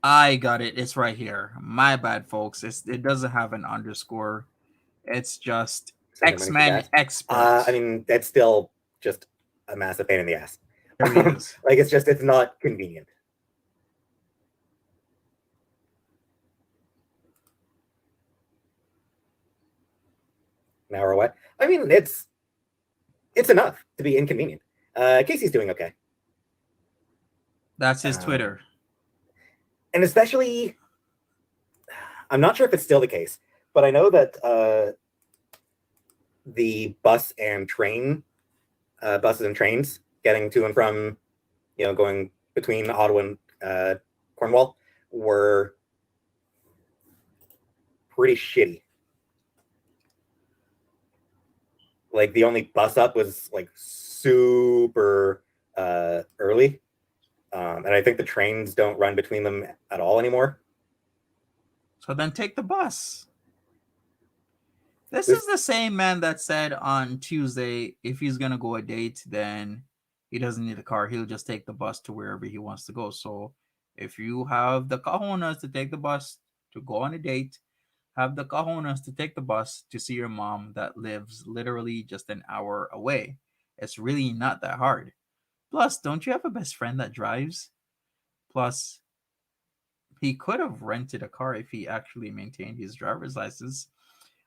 I got it. It's right here. My bad, folks. It doesn't have an underscore. It's just X-Men expert. I mean, that's still just a massive pain in the ass. There he is. Like it's not convenient. An hour away. I mean, it's enough to be inconvenient. Casey's doing okay. That's his Twitter. And especially, I'm not sure if it's still the case, but I know that the buses and trains getting to and from, going between Ottawa and Cornwall were pretty shitty. Like the only bus up was like super early. And I think the trains don't run between them at all anymore. So then take the bus. This is the same man that said on Tuesday, if he's going to go a date, then he doesn't need a car. He'll just take the bus to wherever he wants to go. So if you have the cojones to take the bus to go on a date, have the cojones to take the bus to see your mom that lives literally just an hour away. It's really not that hard. Plus, don't you have a best friend that drives? Plus, he could have rented a car if he actually maintained his driver's license.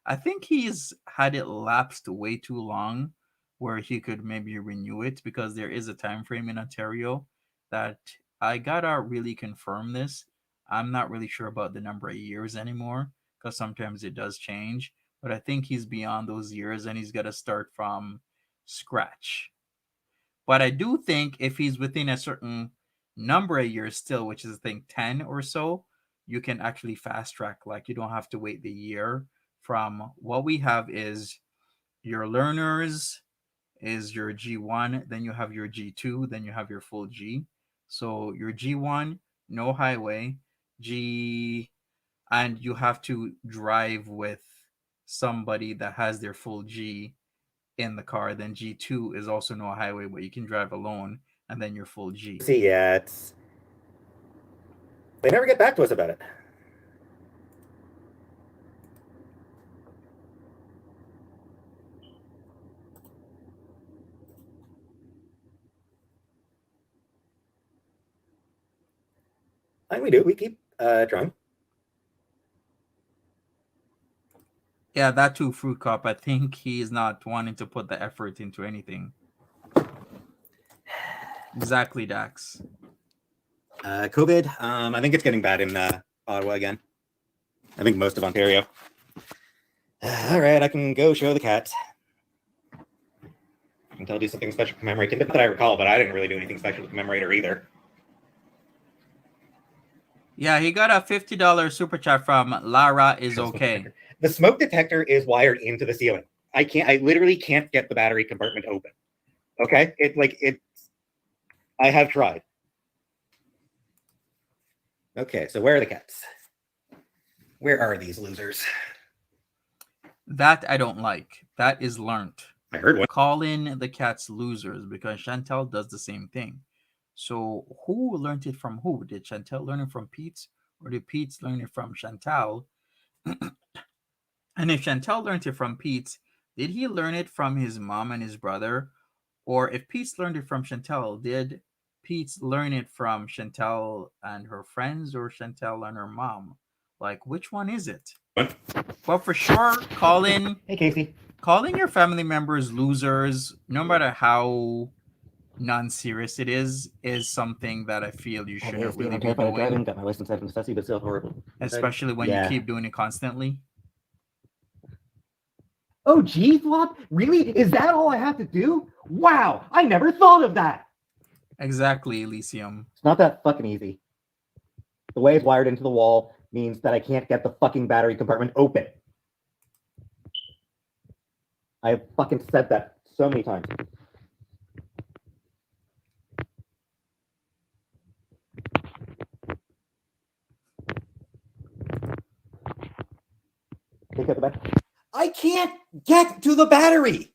I think he's had it lapsed way too long where he could maybe renew it, because there is a time frame in Ontario that I gotta really confirm this. I'm not really sure about the number of years anymore, because sometimes it does change. But I think he's beyond those years and he's got to start from scratch. But I do think if he's within a certain number of years still, which is I think 10 or so, you can actually fast track. Like you don't have to wait the year. From what we have is your learners is your G1, then you have your G2, then you have your full G. So your G1, no highway, G, and you have to drive with somebody that has their full G in the car. Then G2 is also no highway, but you can drive alone, and then your full G. See, yeah, it's they never get back to us about it. And we do. We keep trying. Yeah, that too, Fruit Cup. I think he is not wanting to put the effort into anything. Exactly, Dax. COVID. I think it's getting bad in Ottawa again. I think most of Ontario. All right, I can go show the cat. Until I do something special to commemorate him. Not that I recall, but I didn't really do anything special to commemorate her either. Yeah, he got a $50 super chat from Lara is okay. The smoke detector is wired into the ceiling. I literally can't get the battery compartment open. Okay? I have tried. Okay, so where are the cats? Where are these losers? That I don't like. That is learnt. I heard one. Call in the cats losers, because Chantel does the same thing. So who learned it from who? Did Chantel learn it from PEETZ, or did PEETZ learn it from Chantel? And if Chantel learned it from PEETZ, did he learn it from his mom and his brother? Or if PEETZ learned it from Chantel, did PEETZ learn it from Chantel and her friends, or Chantel and her mom? Like, which one is it? But for sure, call in. Hey, Casey. Calling your family members losers, no matter how non-serious it is something that I feel you shouldn't really be doing. Got my license out of necessity, but still horrible. Especially when you keep doing it constantly. Oh, geez, Flop? Really? Is that all I have to do? Wow, I never thought of that. Exactly, Elysium. It's not that fucking easy. The way it's wired into the wall means that I can't get the fucking battery compartment open. I have fucking said that so many times. Take out the battery. I can't get to the battery.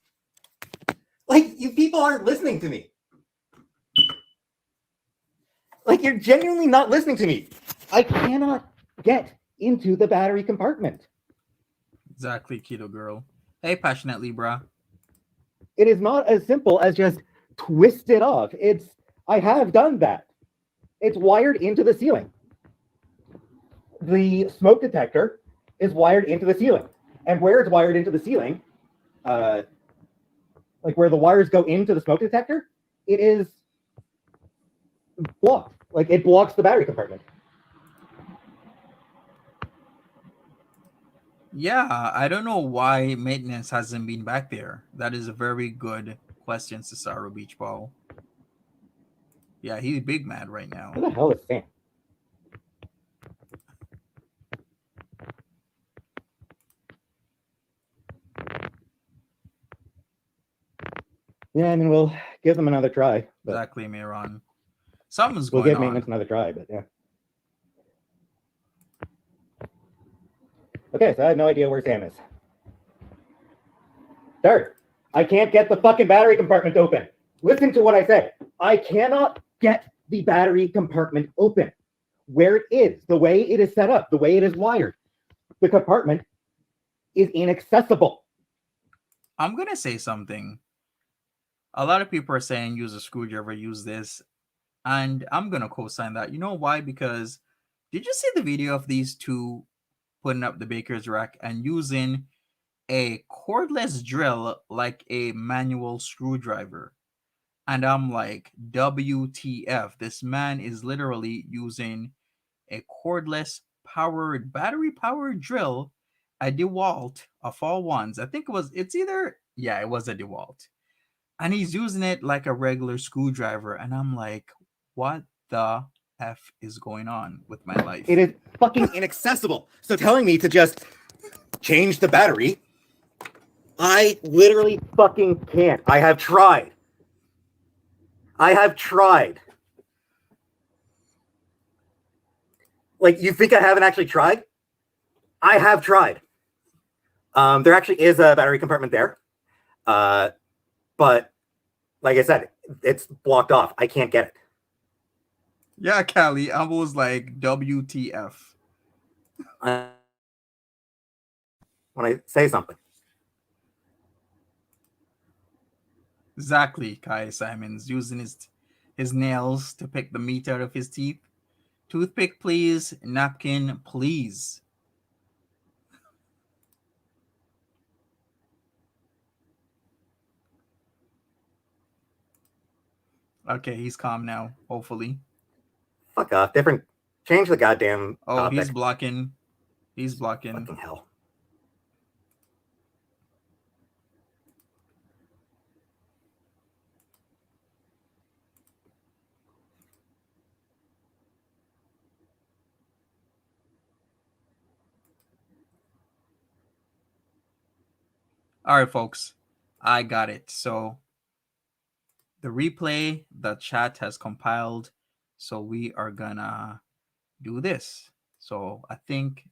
Like, you people aren't listening to me. Like, you're genuinely not listening to me. I cannot get into the battery compartment. Exactly, Keto Girl. Hey, Passionate Libra. It is not as simple as just twist it off. I have done that. It's wired into the ceiling. The smoke detector is wired into the ceiling. And where it's wired into the ceiling, like where the wires go into the smoke detector, it is blocked. Like, it blocks the battery compartment. Yeah, I don't know why maintenance hasn't been back there. That is a very good question, Cesaro Beach Ball. Yeah, he's big mad right now. Who the hell is Sam? Yeah, I mean, we'll give them another try. Exactly, Miron. Something's we'll going give on. maintenance another try, but yeah. Okay, so I have no idea where Sam is. Third, I can't get the fucking battery compartment open. Listen to what I say. I cannot get the battery compartment open. Where it is, the way it is set up, the way it is wired, the compartment is inaccessible. I'm going to say something. A lot of people are saying use a screwdriver, use this. And I'm going to co-sign that. You know why? Because Did you see the video of these two putting up the baker's rack and using a cordless drill like a manual screwdriver? And I'm like, WTF? This man is literally using a cordless powered, battery powered drill, a DeWalt of all ones. I think it was a DeWalt. And he's using it like a regular screwdriver. And I'm like, what the F is going on with my life? It is fucking inaccessible. So telling me to just change the battery, I literally fucking can't. I have tried. Like, you think I haven't actually tried? I have tried. There actually is a battery compartment there. But like I said, it's blocked off. I can't get it. Yeah, Callie, I was like, WTF. When I say something. Exactly, Kai Simons using his nails to pick the meat out of his teeth. Toothpick, please. Napkin, please. Okay, he's calm now, hopefully. Fuck off. Different. Change the goddamn topic. He's blocking. He's blocking. Fucking hell. All right, folks. I got it. So the replay, the chat has compiled. So we are gonna do this. So I think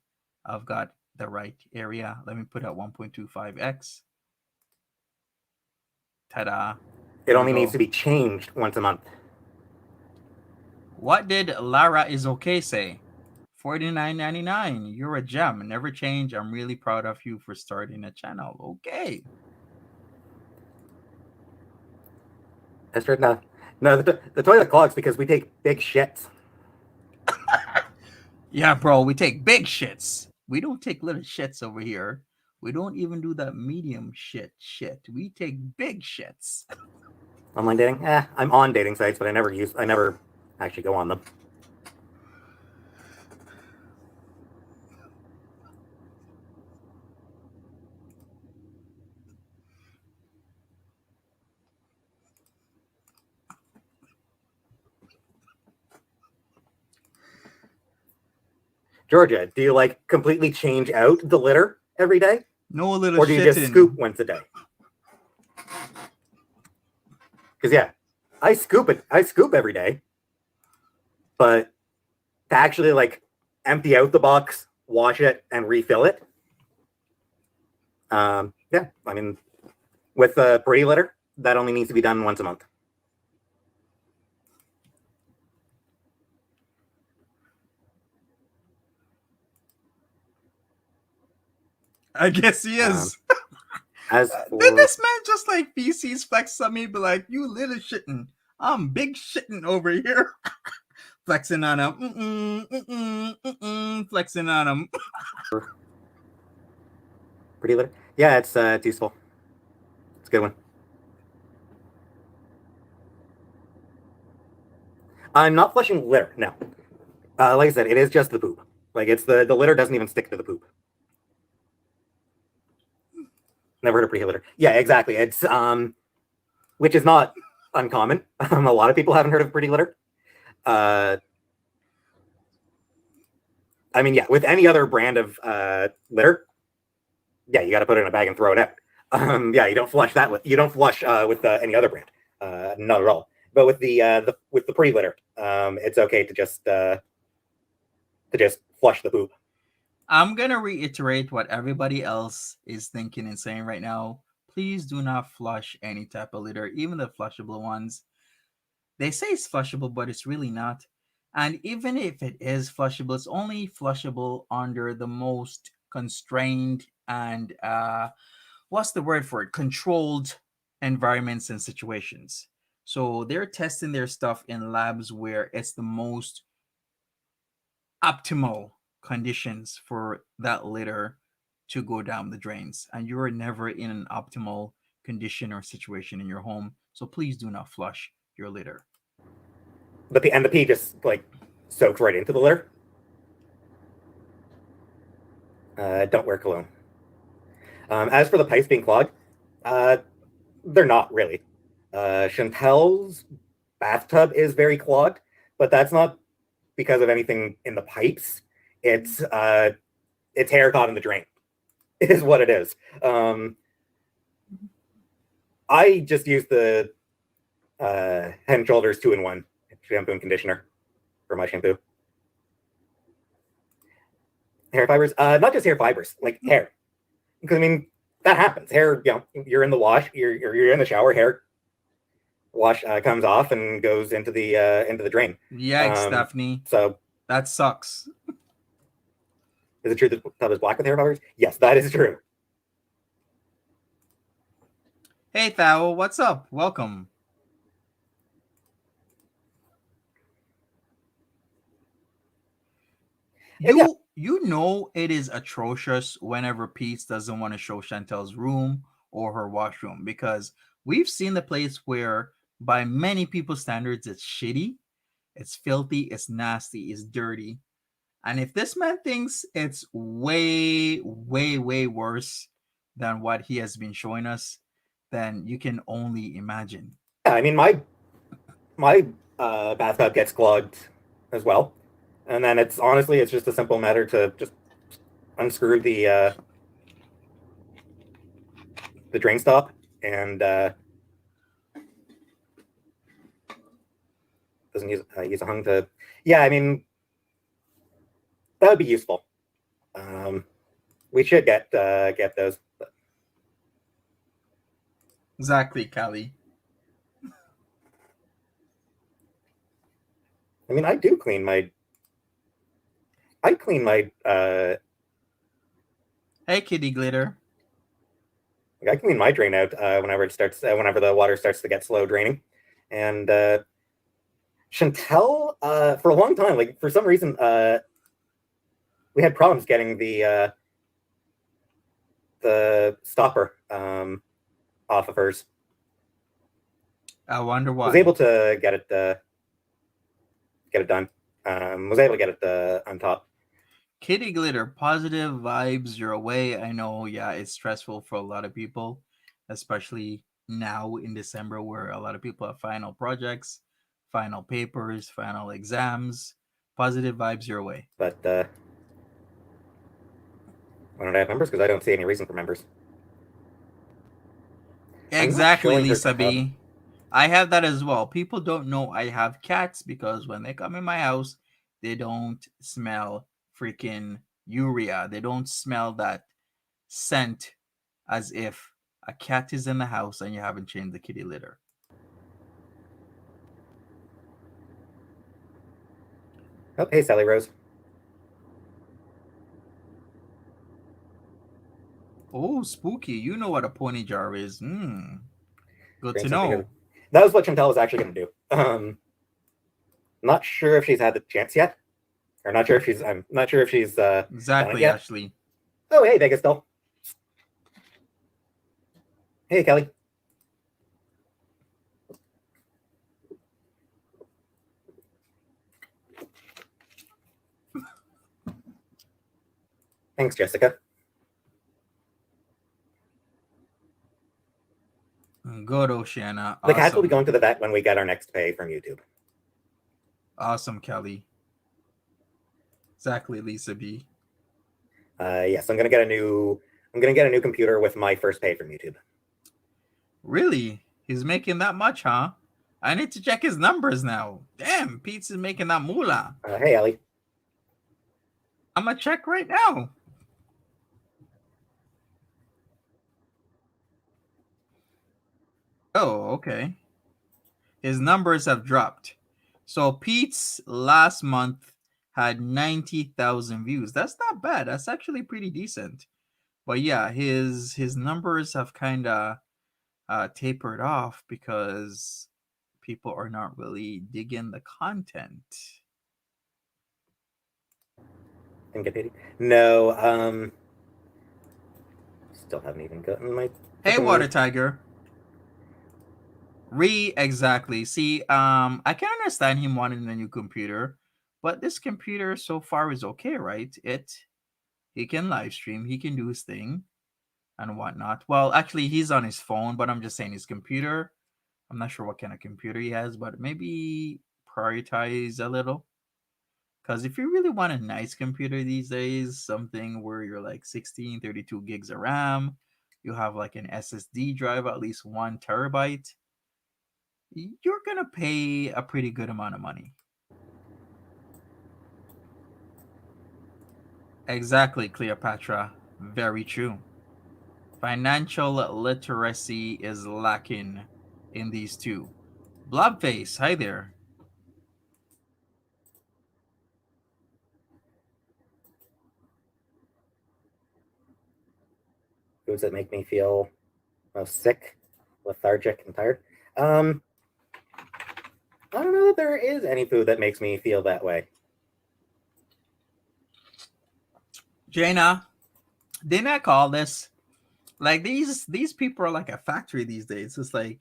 I've got the right area. Let me put out 1.25x. Ta-da. It only needs to be changed once a month. What did Lara is okay say? $49.99. You're a gem. Never change. I'm really proud of you for starting a channel. Okay. Esther, no, the toilet clogs because we take big shits. Yeah, bro, we take big shits. We don't take little shits over here. We don't even do that medium shit. We take big shits. Online dating? I'm on dating sites, but I never actually go on them. Georgia, do you like completely change out the litter every day? No little or do you shitting. just scoop once a day? Because yeah, I scoop every day, but to actually like empty out the box, wash it, and refill it, yeah, I mean, with a pretty litter, that only needs to be done once a month. I guess he is. As for... Did this man just like feces flex on me, be like, you little shitting. I'm big shitting over here. Flexing on him. Flexing on him. Pretty litter? Yeah, it's useful. It's a good one. I'm not flushing litter, no. Like I said, it is just the poop. Like, it's the litter doesn't even stick to the poop. Never heard of pretty litter. Yeah, exactly. It's which is not uncommon. A lot of people haven't heard of pretty litter. I mean, yeah, with any other brand of litter, yeah, you got to put it in a bag and throw it out. Yeah, you don't flush that with with any other brand, not at all. But with the pretty litter, it's okay to just flush the poop. I'm gonna reiterate what everybody else is thinking and saying right now. Please do not flush any type of litter, even the flushable ones. They say it's flushable, but it's really not. And even if it is flushable, it's only flushable under the most constrained and what's the word for it? Controlled environments and situations. So they're testing their stuff in labs where it's the most optimal conditions for that litter to go down the drains, and you are never in an optimal condition or situation in your home. So please do not flush your litter. But the pee just like soaks right into the litter. Don't wear cologne. As for the pipes being clogged, they're not really. Chantel's bathtub is very clogged, but that's not because of anything in the pipes. It's hair caught in the drain, is what it is. I just use the Head and Shoulders 2-in-1 shampoo and conditioner for my shampoo. Hair fibers, not just hair fibers, like hair, because I mean that happens. Hair, you're in the wash, you're in the shower, hair wash comes off and goes into the drain. Yikes, Daphne. So that sucks. Is it true that the tub is black with hair fibers? Yes, that is true. Hey, Thao, what's up? Welcome. You know it is atrocious whenever PEETZ doesn't want to show Chantel's room or her washroom, because we've seen the place where, by many people's standards, it's shitty, it's filthy, it's nasty, it's dirty. And if this man thinks it's way, way, way worse than what he has been showing us, then you can only imagine. Yeah, I mean my bathtub gets clogged as well, and then it's just a simple matter to just unscrew the drain stop and doesn't use a hung to. Yeah, I mean that would be useful. We should get those. But... Exactly, Callie. I mean, I clean my. Hey, Kitty Glitter. I clean my drain out whenever the water starts to get slow draining, and Chantel for a long time, like for some reason, we had problems getting the stopper off of hers. I wonder why. Was able to get it done. Was able to get it on top. Kitty Glitter, positive vibes your way. I know, yeah, it's stressful for a lot of people, especially now in December where a lot of people have final projects, final papers, final exams. Positive vibes your way. But why don't I have members? Because I don't see any reason for members. Exactly, Lisa B. I have that as well. People don't know I have cats because when they come in my house, they don't smell freaking urea. They don't smell that scent as if a cat is in the house and you haven't changed the kitty litter. Oh, hey, Sally Rose. Oh, spooky. You know what a pony jar is. Good to know. That was what Chantel was actually going to do. Not sure if she's had the chance yet. Or not sure if she's... I'm not sure if she's... exactly, Ashley. Oh, hey, Vegas doll. Hey, Kelly. Thanks, Jessica. Good, Oceana. The cats will be going to the vet when we get our next pay from YouTube. Awesome, Kelly. Exactly, Lisa B. Yes, I'm gonna get a new computer with my first pay from YouTube. Really? He's making that much, huh? I need to check his numbers now. Damn, PEETZ is making that moolah. Hey, Ellie. I'm gonna check right now. Oh, okay. His numbers have dropped. So PEETZ last month had 90,000 views. That's not bad. That's actually pretty decent. But yeah, his numbers have kind of tapered off because people are not really digging the content. Didn't get paid. No, still haven't even gotten my Hey, Water freaking. Tiger. Exactly. See, I can understand him wanting a new computer, but this computer so far is okay, right? He can live stream, he can do his thing and whatnot. Well, actually, he's on his phone, but I'm just saying his computer. I'm not sure what kind of computer he has, but maybe prioritize a little. Because if you really want a nice computer these days, something where you're like 16, 32 gigs of RAM, you have like an SSD drive, at least 1 terabyte, you're going to pay a pretty good amount of money. Exactly, Cleopatra. Very true. Financial literacy is lacking in these two. Blobface, hi there. Foods that make me feel most sick, lethargic, and tired. Um, I don't know if there is any food that makes me feel that way. Jaina, didn't I call this? Like these people are like a factory these days. It's like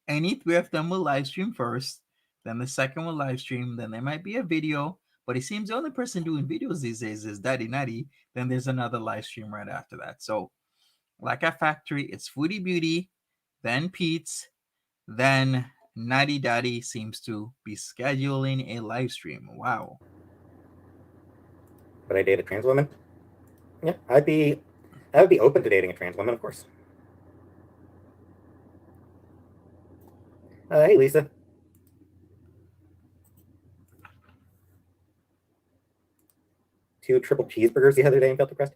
any three of them will live stream first, then the second will live stream, then there might be a video. But it seems the only person doing videos these days is Daddy Natty. Then there's another live stream right after that. So, like a factory, it's Foodie Beauty, then PEETZ, then Natty Daddy seems to be scheduling a live stream. Wow. Would I date a trans woman? Yeah, I would be open to dating a trans woman, of course. Hey, Lisa. 2 triple cheeseburgers the other day and felt depressed.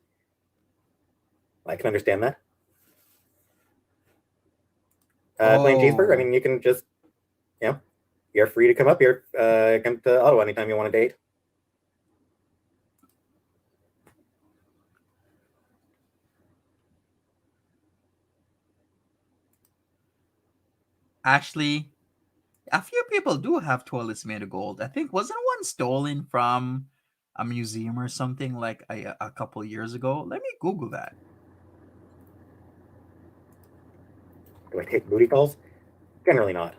I can understand that. Plain cheeseburger. I Oh, mean, you can just, you know, you're free to come up here, come to Ottawa anytime you want to date. actually, a few people do have toilets made of gold. I think wasn't one stolen from a museum or something like a couple years ago. Let me Google that. Do I take booty calls? Generally not.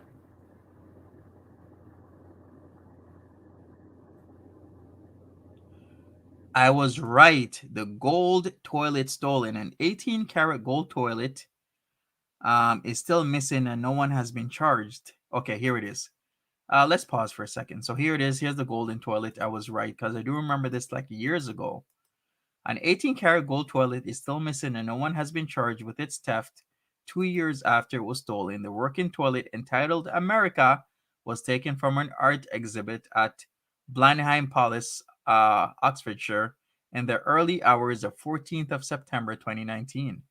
I was right. The gold toilet stolen, an 18 karat gold toilet, is still missing and no one has been charged. Okay, here it is. Let's pause for a second. So here it is. Here's the golden toilet. I was right because I do remember this like years ago. An 18-karat gold toilet is still missing and no one has been charged with its theft 2 years after it was stolen. The working toilet, entitled America, was taken from an art exhibit at Blenheim Palace, Oxfordshire, in the early hours of 14th of September 2019.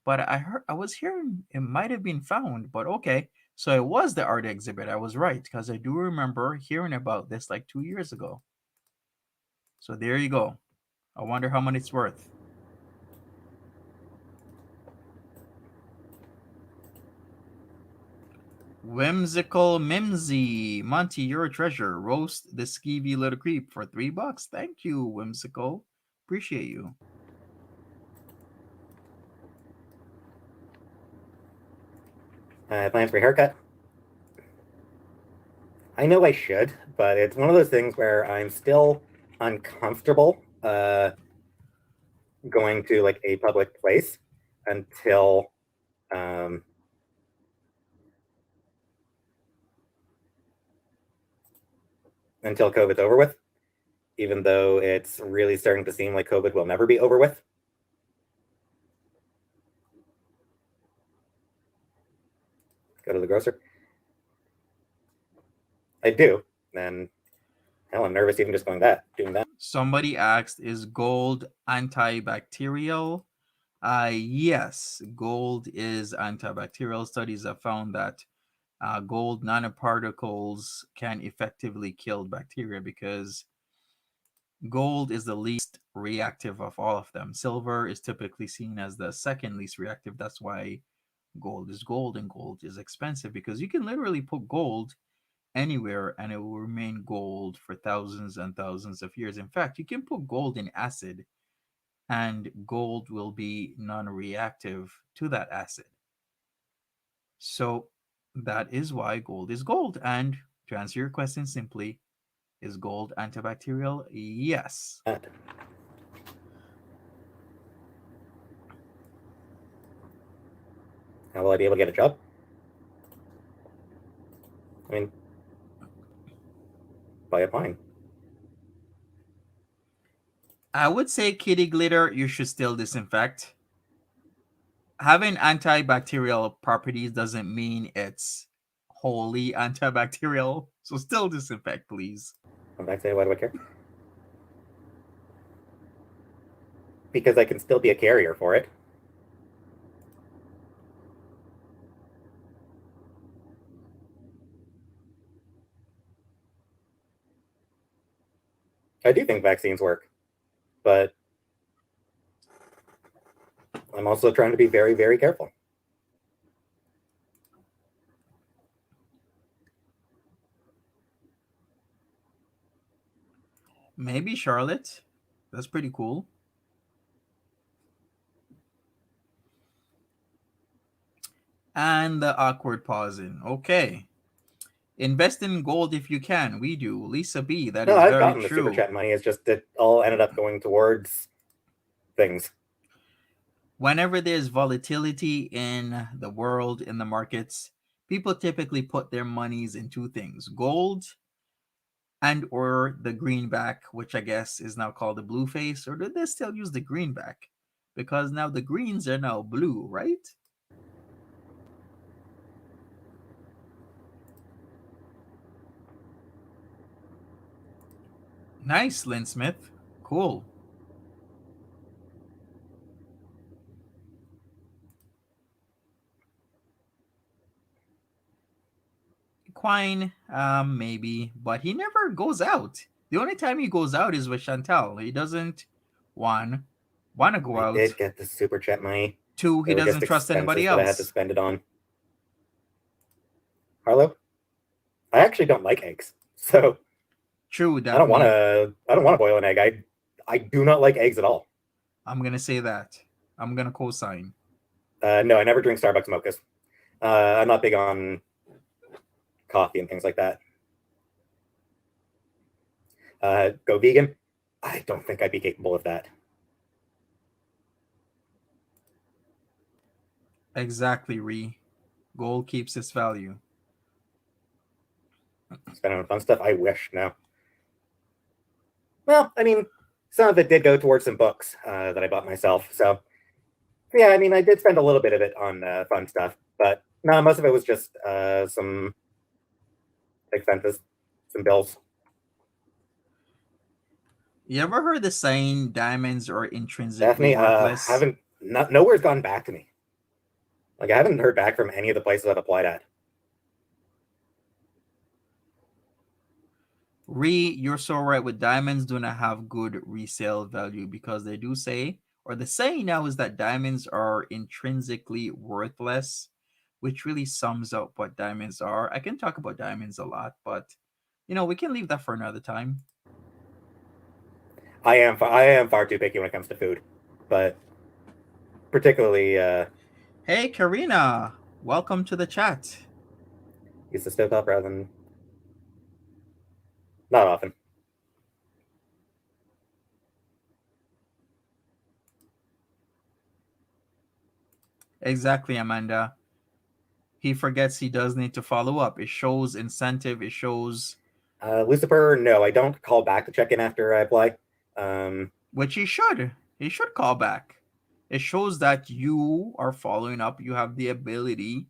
But I was hearing it might have been found, but okay. So it was the art exhibit. I was right because I do remember hearing about this like 2 years ago. So there you go. I wonder how much it's worth. Whimsical Mimsy. Monty, you're a treasure. Roast the skeevy little creep for $3. Thank you, Whimsical. Appreciate you. Plans for a haircut? I know I should, but it's one of those things where I'm still uncomfortable going to like a public place until um, until COVID's over with. Even though it's really starting to seem like COVID will never be over with. Go to the grocer. I do, and hell, I'm nervous even just doing that. Somebody asked, is gold antibacterial? Yes, gold is antibacterial. Studies have found that gold nanoparticles can effectively kill bacteria because gold is the least reactive of all of them. Silver is typically seen as the second least reactive. That's why gold is gold and gold is expensive because you can literally put gold anywhere and it will remain gold for thousands and thousands of years. In fact, you can put gold in acid and gold will be non reactive to that acid. So that is why gold is gold. And to answer your question simply, is gold antibacterial? Yes. How will I be able to get a job? I mean, by applying. I would say kitty glitter you should still disinfect. Having antibacterial properties doesn't mean it's wholly antibacterial. So still disinfect, please. I'm back to why do I care? Because I can still be a carrier for it. I do think vaccines work, but I'm also trying to be very, very careful. Maybe Charlotte. That's pretty cool. And the awkward pausing. Okay. Invest in gold if you can. We do. Lisa B, that No, is I've very gotten the super true. chat money. It's just it all ended up going towards things. Whenever there's volatility in the world, in the markets, people typically put their monies in two things: gold and or the greenback, which I guess is now called the blue face, or do they still use the greenback? Because now the greens are now blue, right? Nice, Lynn Smith. Cool. Quine, maybe, but he never goes out. The only time he goes out is with Chantal. He doesn't, one, want to go I out. did get the super chat money. Two, he They were just doesn't trust anybody expenses that I had to else. spend it on. Harlow, I actually don't like eggs, so True, I don't want definitely. to. I don't want to boil an egg. I do not like eggs at all. I'm gonna say that. I'm gonna co-sign. No, I never drink Starbucks mochas. I'm not big on coffee and things like that. Go vegan. I don't think I'd be capable of that. Exactly, Ree. Gold keeps its value. Spending on fun stuff. I wish no. Well, I mean, some of it did go towards some books that I bought myself. So yeah, I mean, I did spend a little bit of it on fun stuff, but no, most of it was just some expenses, some bills. You ever heard the saying diamonds are intrinsically Daphne, worthless? haven't nowhere's gone back to me. Like I haven't heard back from any of the places I've applied at. You're so right with diamonds do not have good resale value because they do say, or the saying now is that diamonds are intrinsically worthless, which really sums up what diamonds are. I can talk about diamonds a lot, but we can leave that for another time. I am far too picky when it comes to food, but particularly Hey, Karina, welcome to the chat. use the stovetop rather than not often. Exactly, Amanda. He forgets he does need to follow up. It shows incentive. It shows Lucifer, no, I don't call back to check in after I apply. which he should. He should call back. It shows that you are following up. You have the ability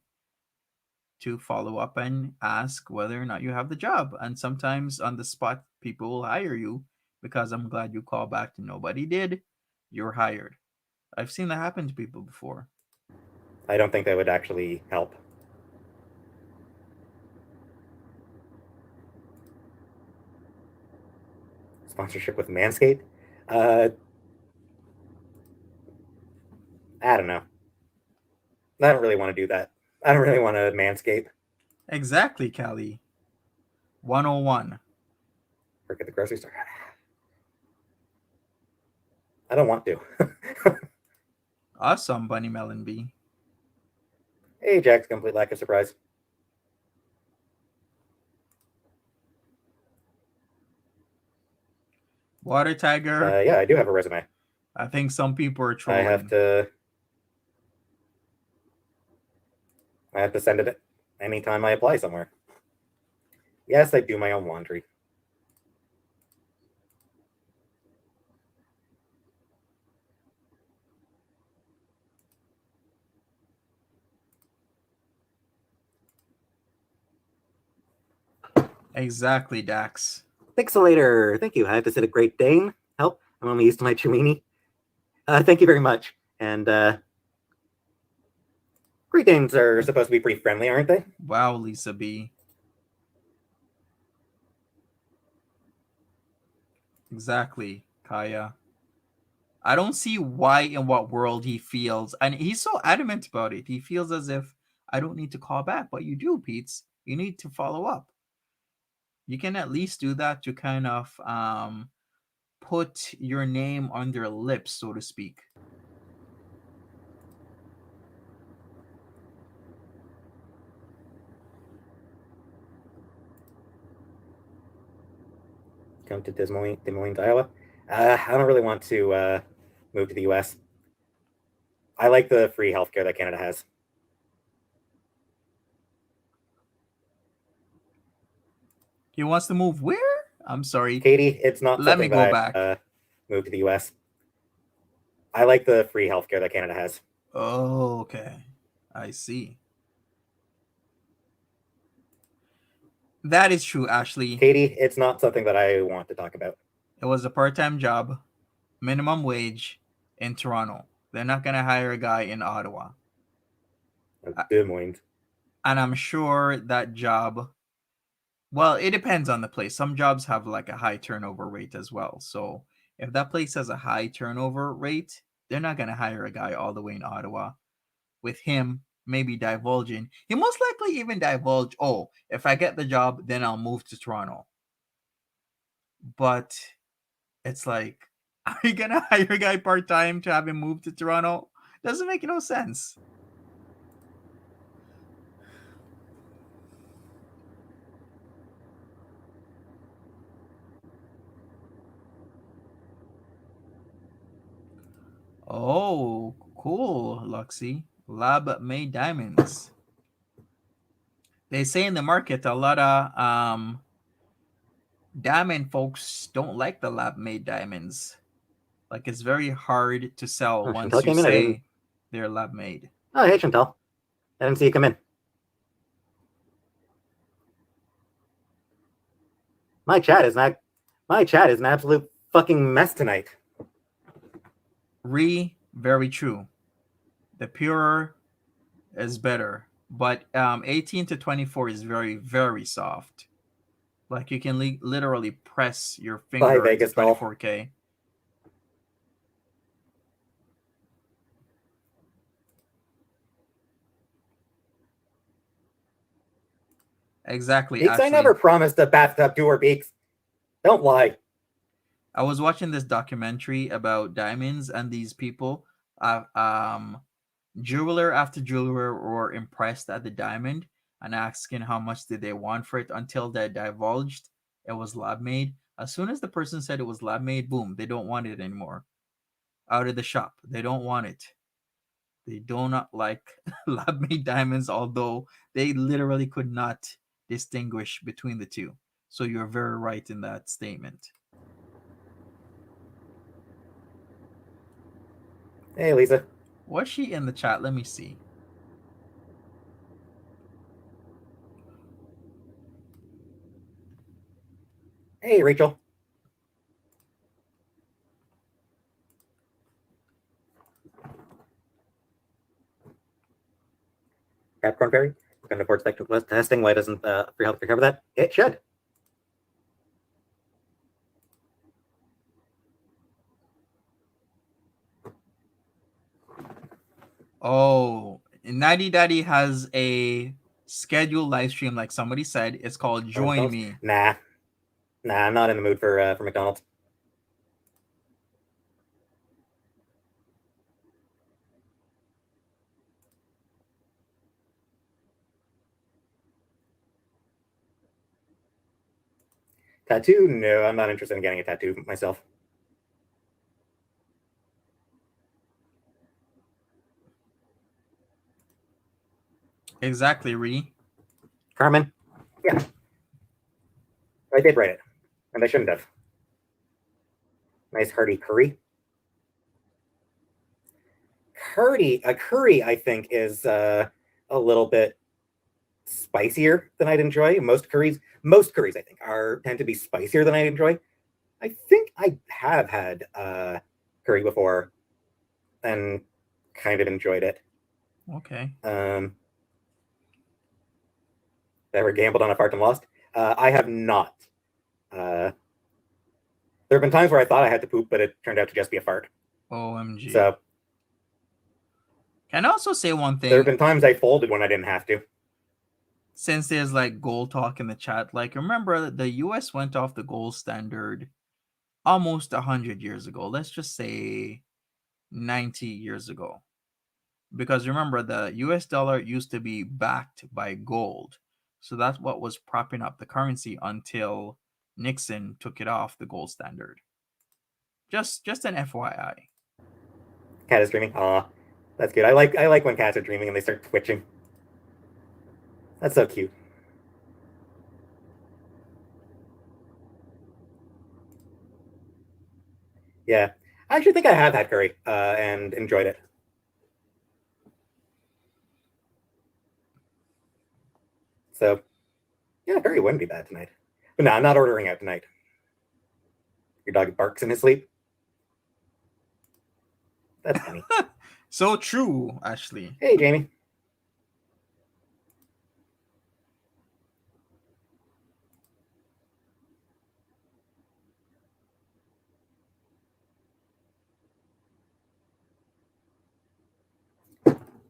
to follow up and ask whether or not you have the job. And sometimes on the spot, people will hire you because I'm glad you called back. Nobody did. You're hired. I've seen that happen to people before. I don't think that would actually help. Sponsorship with Manscaped? Uh, I don't know. I don't really want to do that. I don't really want to manscape. Exactly, Callie. 101. Work at the grocery store. I don't want to. Awesome, Bunny Melon B. Hey, Jack's complete lack of surprise. Water Tiger. Yeah, I do have a resume. I think some people are I trolling. have to send it anytime I apply somewhere. Yes, I do my own laundry. Exactly, Dax. Pixelator, thank you. I have to sit a Great Dane. Help, I'm only used to my Chewini. Thank you very much. And Great Danes are supposed to be pretty friendly, aren't they? Wow, Lisa B. Exactly, Kaya. I don't see why in what world he feels, and he's so adamant about it. He feels as if I don't need to call back, but you do, PEETZ. You need to follow up. You can at least do that to kind of put your name on their lips, so to speak. Come to Des Moines, Iowa. I don't really want to move to the U.S. I like the free healthcare that Canada has. He wants to move where? I'm sorry. Katie, it's not Let me something go that back. I move to the U.S. I like the free healthcare that Canada has. Oh, okay. I see. That is true, Ashley. Katie, it's not something that I want to talk about. It was a part-time job, minimum wage in Toronto. They're not going to hire a guy in Ottawa. Des Moines. And I'm sure that job, well, it depends on the place. Some jobs have like a high turnover rate as well. So if that place has a high turnover rate, they're not going to hire a guy all the way in Ottawa. With him maybe divulging, he most likely even divulge, oh, if I get the job, then I'll move to Toronto. But it's like, are you going to hire a guy part-time to have him move to Toronto? Doesn't make no sense. Oh, cool, Luxy. Lab made diamonds. They say in the market a lot of diamond folks don't like the lab made diamonds. Like it's very hard to sell once Chantel you came in. say they're lab made. Oh, hey, Chantel. I didn't see you come in. My chat is an absolute fucking mess tonight. Very true. The purer is better, but 18 to 24 is very, very soft. Like you can literally press your finger into Vegas doll. 24K. Exactly, Beaks, I never promised a bathtub to her, Beaks. Don't lie. I was watching this documentary about diamonds, and these people, jeweler after jeweler, were impressed at the diamond and asking how much did they want for it until they divulged it was lab made. As soon as the person said it was lab made, boom, they don't want it anymore. Out of the shop, they don't want it. They do not like lab made diamonds, although they literally could not distinguish between the two. So you're very right in that statement. Hey, Lisa. Was she in the chat? Let me see. Hey, Rachel. Capricorn Fairy. Can afford spectral testing. Why doesn't free healthcare cover that? It should. Oh, Nighty Daddy has a scheduled live stream, like somebody said. It's called Join Me. Nah, I'm not in the mood for McDonald's. Tattoo? No, I'm not interested in getting a tattoo myself. Exactly, Ree. Carmen? Yeah. I did write it, and I shouldn't have. Nice hearty curry. Curry, I think, is a little bit spicier than I'd enjoy. Most curries, I think, tend to be spicier than I enjoy. I think I have had curry before and kind of enjoyed it. Okay. Ever gambled on a fart and lost? I have not. There have been times where I thought I had to poop, but it turned out to just be a fart. OMG. So, can I also say one thing? There have been times I folded when I didn't have to. Since there's like gold talk in the chat, like remember the US went off the gold standard almost 100 years ago. Let's just say 90 years ago. Because remember, the US dollar used to be backed by gold. So that's what was propping up the currency until Nixon took it off the gold standard. Just an FYI. Cat is dreaming. Aw, that's good. I like when cats are dreaming and they start twitching. That's so cute. Yeah, I actually think I have had curry and enjoyed it. So, yeah, curry wouldn't be bad tonight. But no, I'm not ordering out tonight. Your dog barks in his sleep. That's funny. So true, Ashley. Hey, Jamie.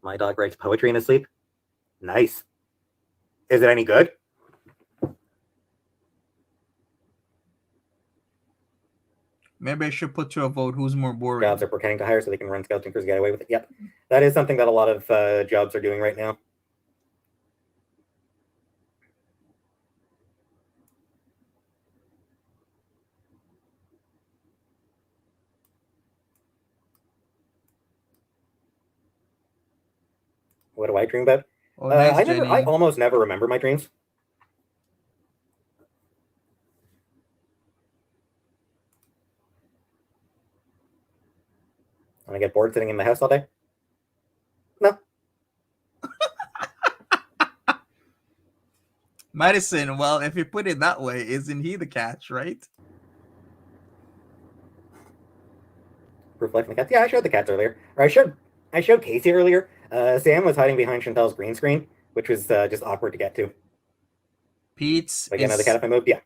My dog writes poetry in his sleep. Nice. Is it any good? Maybe I should put to a vote who's more boring. Jobs are pretending to hire so they can run scouts and crews and get away with it. Yep. That is something that a lot of jobs are doing right now. What do I dream about? Oh, nice, I almost never remember my dreams. When I get bored sitting in my house all day? No. Madison, well, if you put it that way, isn't he the catch, right? Proof life and the cats. Yeah, I showed the cats earlier. Or I showed Casey earlier. Sam was hiding behind Chantel's green screen, which was just awkward to get to. PEETZ If I get another cat if I move, yeah.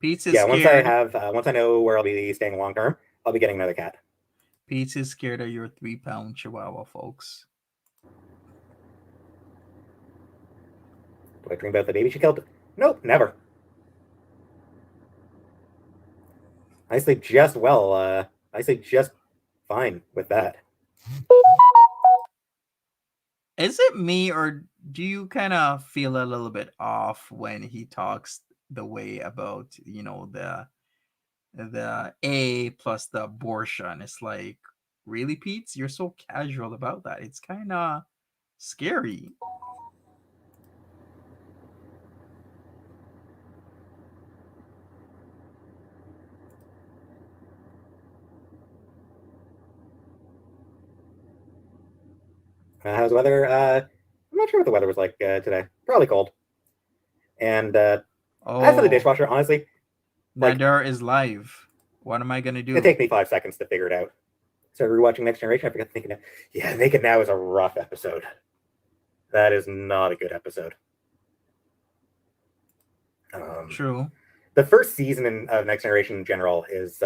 PEETZ is Yeah, scared. once I know where I'll be staying long term, I'll be getting another cat. PEETZ is scared of your 3-pound chihuahua, folks. Do I dream about the baby she killed? Nope, never. I sleep just well. I sleep just fine with that. Is it me, or do you kind of feel a little bit off when he talks the way about, you know, the A plus the abortion? It's like, really, PEETZ? You're so casual about that. It's kind of scary. How's the weather? I'm not sure what the weather was like today. Probably cold. And as for the dishwasher, honestly, Nader is live. What am I gonna do? It take me 5 seconds to figure it out. So rewatching Next Generation, I forgot to think of it. Yeah, Naked Now is a rough episode. That is not a good episode. True. The first season of Next Generation in general is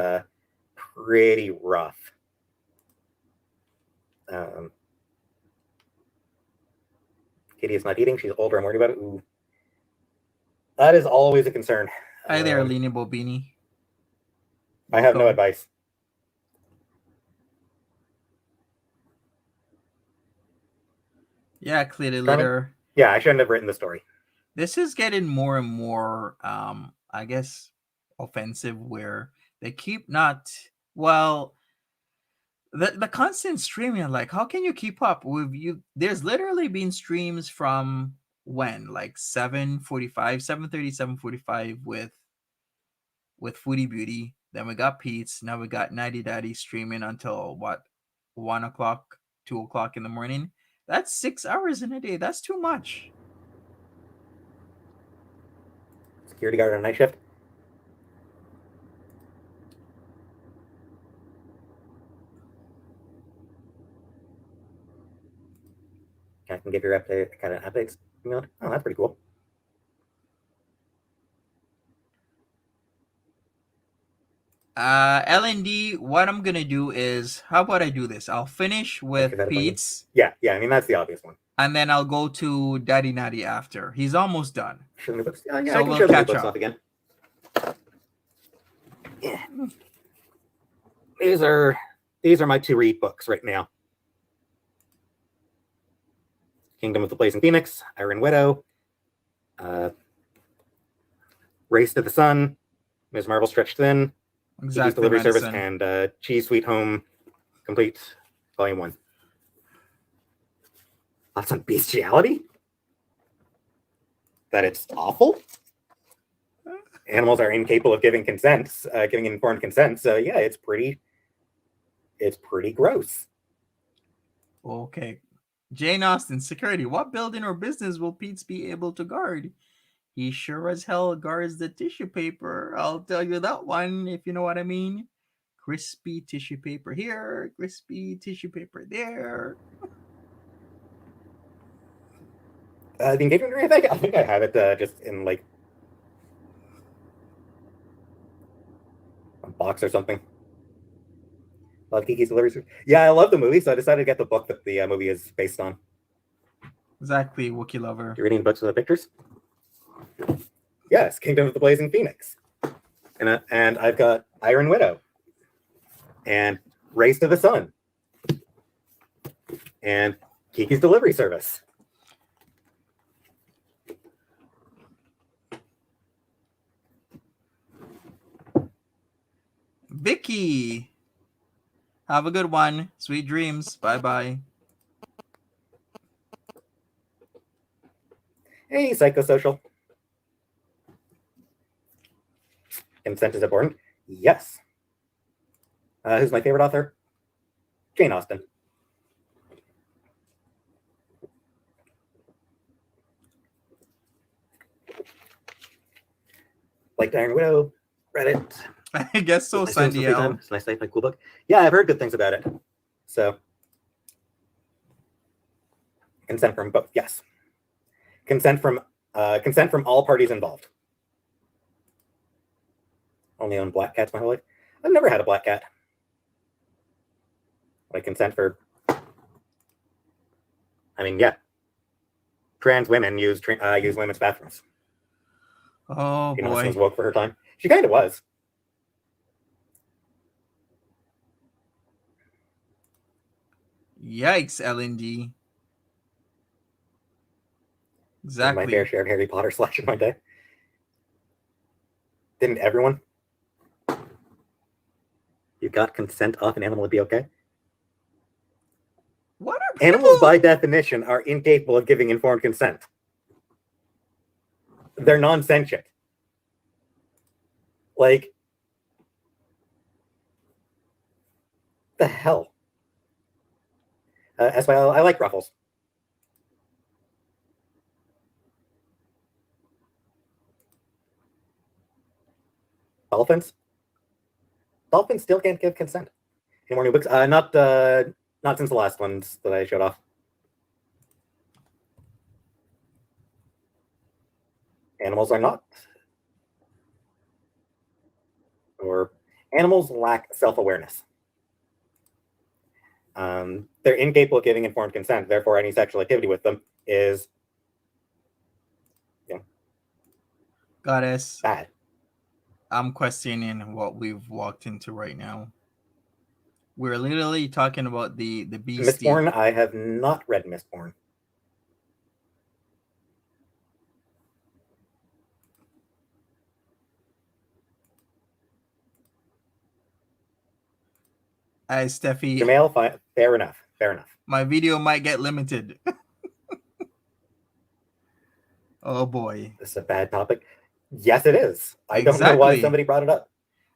pretty rough. Kitty is not eating. She's older. I'm worried about it. Ooh. That is always a concern. Hi there, Lini Bobini. I have no advice. Yeah, clearly later. Yeah, I shouldn't have written the story. This is getting more and more, I guess, offensive, where they keep not, well, the constant streaming, like, how can you keep up with you? There's literally been streams from when, like 7:45, 7:30, 7:45 with Foodie Beauty. Then we got PEETZ. Now we got Nighty Daddy streaming until what, 1 o'clock, 2 o'clock in the morning. That's 6 hours in a day. That's too much. Security guard on night shift. I can give your update, kind of updates. Oh, that's pretty cool. LND, what I'm gonna do is, how about I do this? I'll finish with PEETZ. Yeah, I mean, that's the obvious one. And then I'll go to Daddy Natty after. He's almost done. Show me books. Yeah, so I can we'll show catch the books up off again. Yeah. These are my to read books right now. Kingdom of the Blazing Phoenix, Iron Widow, Race to the Sun, Ms. Marvel Stretched Thin, exactly, Delivery Service, and Cheese Sweet Home Complete Volume 1. Thoughts on bestiality? That it's awful? Animals are incapable of giving consent, giving informed consent. So yeah, it's pretty gross. Okay. Jane Austen, security. What building or business will PEETZ be able to guard? He sure as hell guards the tissue paper. I'll tell you that one, if you know what I mean. Crispy tissue paper here, crispy tissue paper there. The engagement ring, I think I have it just in like a box or something. Love Kiki's Delivery Service. Yeah, I love the movie, so I decided to get the book that the movie is based on. Exactly, Wookiee lover. You're reading books with the pictures? Yes, Kingdom of the Blazing Phoenix. And I've got Iron Widow. And Race to the Sun. And Kiki's Delivery Service. Vicky, have a good one. Sweet dreams. Bye-bye. Hey, psychosocial. Consent is important. Yes. Who's my favorite author? Jane Austen. Like Iron Widow, read it. I guess so, Sandy L. It's a nice, like cool book. Yeah, I've heard good things about it. So, consent from both. Yes, consent from all parties involved. Only owned black cats my whole life. I've never had a black cat. I consent for. I mean, yeah. Trans women use women's bathrooms. Oh Jane boy. Austen was woke for her time. She kind of was. Yikes, LND. Exactly. My fair share of Harry Potter / in my day. Didn't everyone? You got consent off an animal would be okay? What are people? Animals, by definition, are incapable of giving informed consent. They're non-sentient. Like, the hell? That's why I like Ruffles. Dolphins? Dolphins still can't give consent. Any more new books? Not since the last ones that I showed off. Animals are not. Or animals lack self-awareness. They're incapable of giving informed consent. Therefore, any sexual activity with them is Goddess, Bad. I'm questioning what we've walked into right now. We're literally talking about the beastie. Mistborn, I have not read Mistborn. Steffi, Jamail, fair enough. Fair enough. my video might get limited. Oh boy. This is a bad topic. Yes, it is. I don't know why Exactly. somebody brought it up.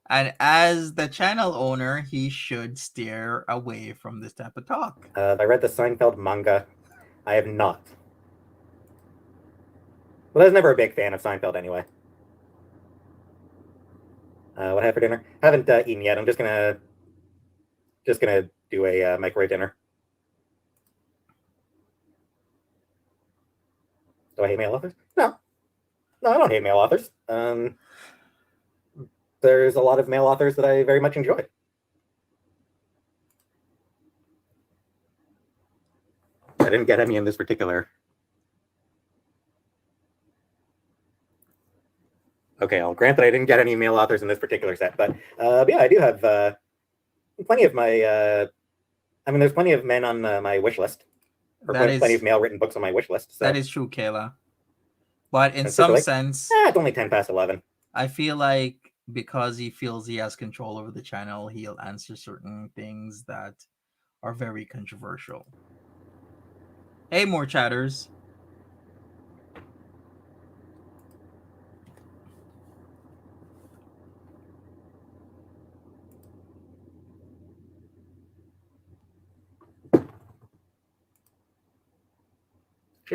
And as the channel owner, he should steer away from this type of talk. I read the Seinfeld manga. I have not. Well, I was never a big fan of Seinfeld anyway. What I have for dinner? I haven't eaten yet. I'm just gonna do a microwave dinner. Do I hate male authors? No, I don't hate male authors. There's a lot of male authors that I very much enjoy. I didn't get any in this particular. Okay, I'll grant that I didn't get any male authors in this particular set, but yeah, I do have plenty of my. I mean, there's plenty of men on my wish list, or plenty of male-written books on my wish list. So. That is true, Kayla. But in some sense, it's only 10 past 11. I feel like because he feels he has control over the channel, he'll answer certain things that are very controversial. Hey, more chatters.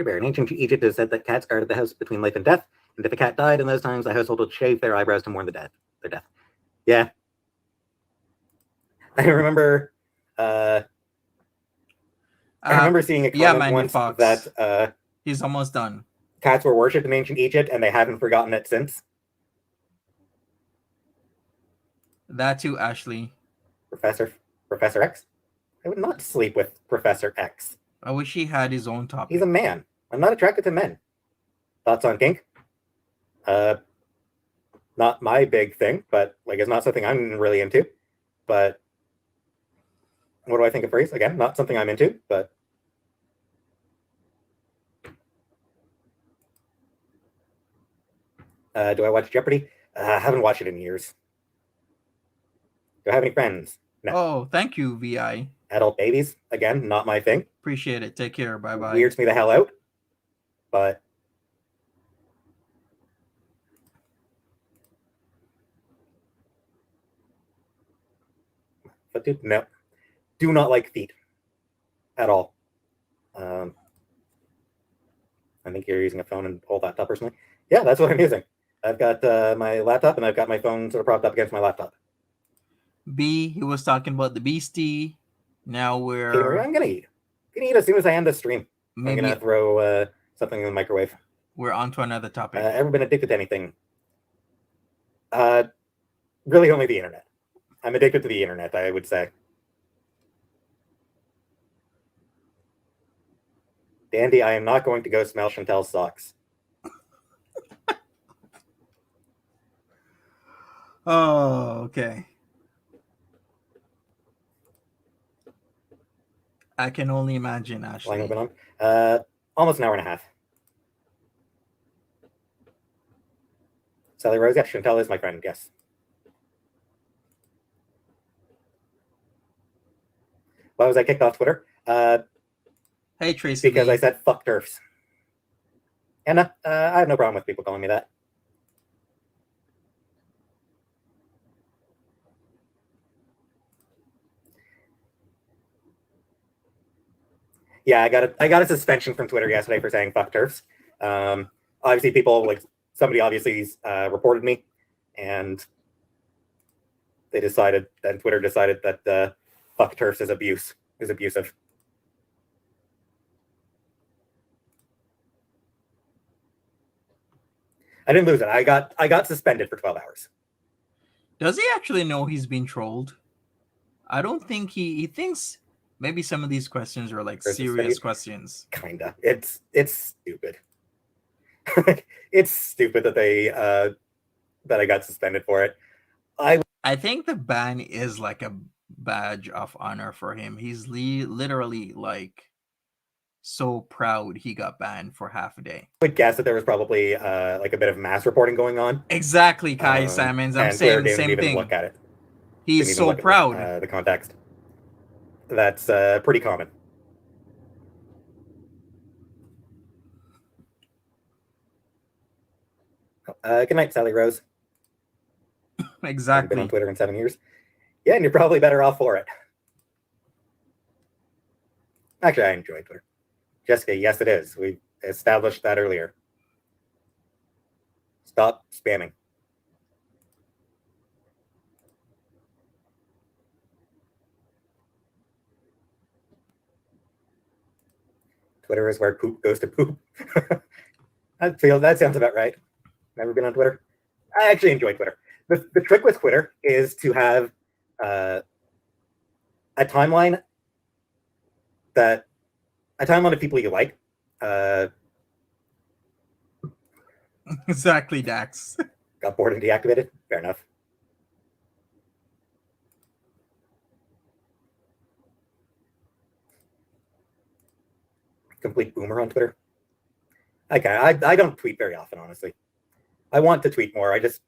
Bear. In ancient Egypt, it is said that cats guarded the house between life and death, and if a cat died in those times, the household would shave their eyebrows to mourn their death. Yeah. I remember seeing a comment once that he's almost done. Cats were worshipped in ancient Egypt, and they haven't forgotten it since. That too, Ashley. Professor X? I would not sleep with Professor X. I wish he had his own topic. He's a man. I'm not attracted to men. Thoughts on kink? Not my big thing, but like it's not something I'm really into. But what do I think of Freeze? Again, not something I'm into, but do I watch Jeopardy? I haven't watched it in years. Do I have any friends? No. Oh, thank you, VI. Adult babies? Again, not my thing. Appreciate it. Take care. Bye-bye. Weirds me the hell out. But dude, no. Do not like feet. At all. I think you're using a phone and hold laptop personally. Yeah, that's what I'm using. I've got my laptop and I've got my phone sort of propped up against my laptop. B, he was talking about the beastie. Now I'm gonna eat. As soon as I end the stream. Maybe I'm gonna throw something in the microwave. We're on to another topic. Ever been addicted to anything? Really only the internet. I'm addicted to the internet, I would say. Dandy, I am not going to go smell Chantel's socks. Oh, okay. I can only imagine, Ashley. Almost an hour and a half. Sally Rose, yes, Chantel is my friend, yes. Why was I kicked off Twitter? Hey, Tracy. Because I said fuck turfs. And I have no problem with people calling me that. Yeah, I got a suspension from Twitter yesterday for saying fuck turfs. Obviously, somebody obviously reported me, and Twitter decided that fuck turfs is abusive. I didn't lose it. I got suspended for 12 hours. Does he actually know he's being trolled? I don't think he thinks maybe some of these questions are like serious questions. Kinda. It's stupid. It's stupid that that I got suspended for it. I think the ban is like a badge of honor for him. He's literally like so proud he got banned for half a day. would guess that there was probably like a bit of mass reporting going on. Exactly, Kai Simons. I'm And Twitter saying the didn't same even thing. look at it. He's Didn't even so look proud. at the context. That's pretty common. Good night, Sally Rose. Exactly. Haven't been on Twitter in 7 years. Yeah, and you're probably better off for it. Actually, I enjoy Twitter. Jessica, yes, it is. We established that earlier. Stop spamming. Twitter is where poop goes to poop. That sounds about right. Never been on Twitter. I actually enjoy Twitter. The trick with Twitter is to have a timeline of people you like. Exactly, Dax. Got bored and deactivated. Fair enough. Complete boomer on Twitter. Okay, I don't tweet very often, honestly. I want to tweet more. I just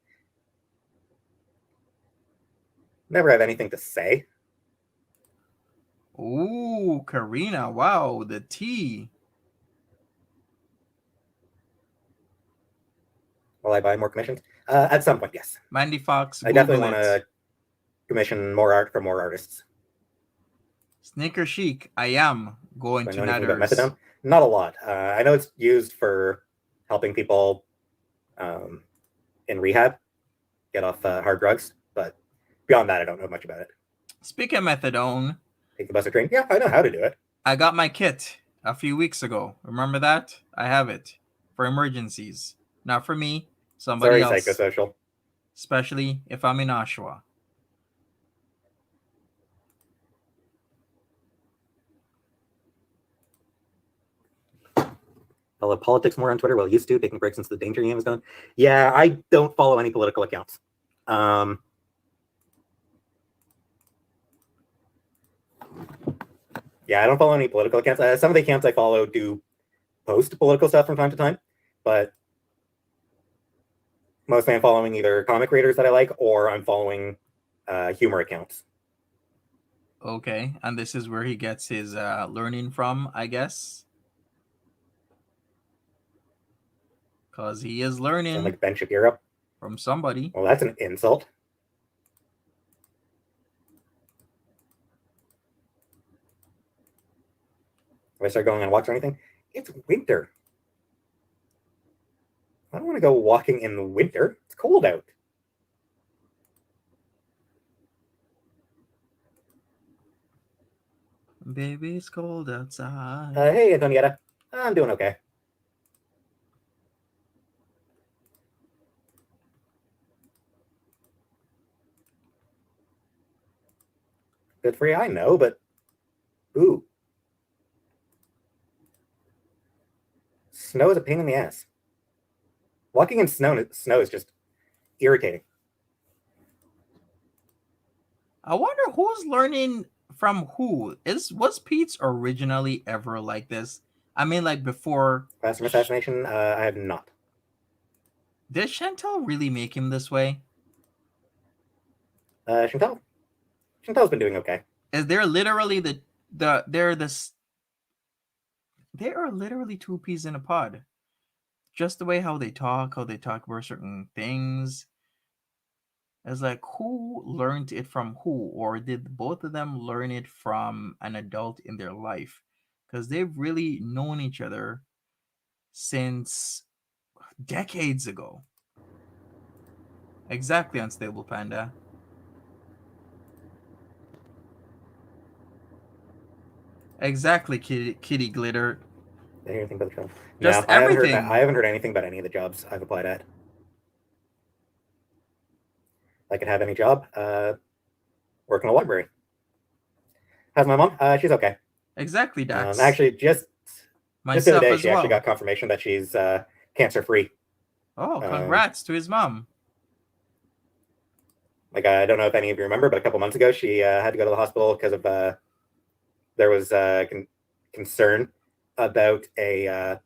never have anything to say. Ooh, Karina. Wow, the tea. Will I buy more commissions? At some point, yes. Mandy Fox, I definitely want to commission more art for more artists. Sneaker Chic, I am going to know anything about methadone? Not a lot. I know it's used for helping people in rehab get off hard drugs, but beyond that, I don't know much about it. Speaking of methadone, take the bus or train. Yeah, I know how to do it. I got my kit a few weeks ago. Remember that? I have it for emergencies. Not for me, somebody else. Sorry, psychosocial. Especially if I'm in Oshawa. Follow politics more on Twitter. Well, used to, taking breaks since the danger game is done. Yeah, I don't follow any political accounts. Yeah, I don't follow any political accounts. Some of the accounts I follow do post political stuff from time to time, but mostly I'm following either comic readers that I like or I'm following humor accounts. Okay, and this is where he gets his learning from, I guess. Because he is learning. Sound like Ben Shapiro? From somebody. Well, that's an insult. If I start going on walks or anything, it's winter. I don't want to go walking in the winter. It's cold out. Baby, it's cold outside. Hey, Antonietta. I'm doing okay. Good for you, I know, but ooh. Snow is a pain in the ass. Walking in snow is just irritating. I wonder who's learning from who. Was PEETZ originally ever like this? I mean, like before Classroom assassination, I have not. Did Chantal really make him this way? Chantal's been doing okay. Is there literally they are literally two peas in a pod. Just the way how they talk about certain things. It's like, who learned it from who? Or did both of them learn it from an adult in their life? Because they've really known each other since decades ago. Exactly, Unstable Panda. Exactly, Kitty Glitter. Did I hear anything about the job? Just no, everything. I haven't heard anything about any of the jobs I've applied at. I could have any job. Work in a library. How's my mom? She's okay. Exactly, Dax. Actually, just the other day, she actually got confirmation that she's cancer free. Oh, congrats to his mom. Like, I don't know if any of you remember, but a couple months ago, she had to go to the hospital because of there was concern about a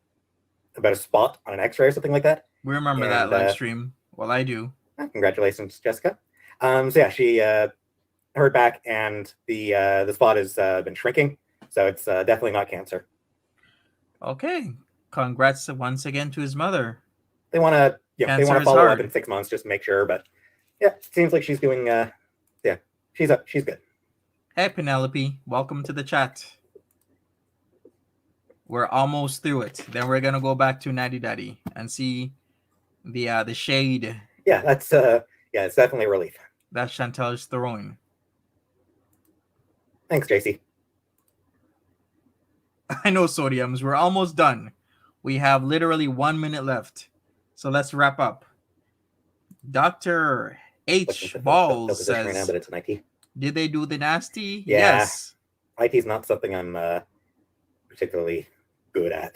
spot on an X-ray or something like that. We remember that live stream. Well, I do. Congratulations, Jessica. So yeah, she heard back, and the spot has been shrinking, so it's definitely not cancer. Okay, congrats once again to his mother. They want to, they want to follow up in 6 months just to make sure, but yeah, it seems like she's doing. Yeah, she's good. Hey Penelope, welcome to the chat. We're almost through it. Then we're gonna go back to Natty Daddy and see the shade. Yeah, that's it's definitely a relief. That Chantal is throwing. Thanks, JC. I know, Sodiums. We're almost done. We have literally 1 minute left. So let's wrap up. Dr. H. Balls says, right now, but it's an IT. Did they do the nasty? Yeah. Yes. IT is not something I'm particularly good at.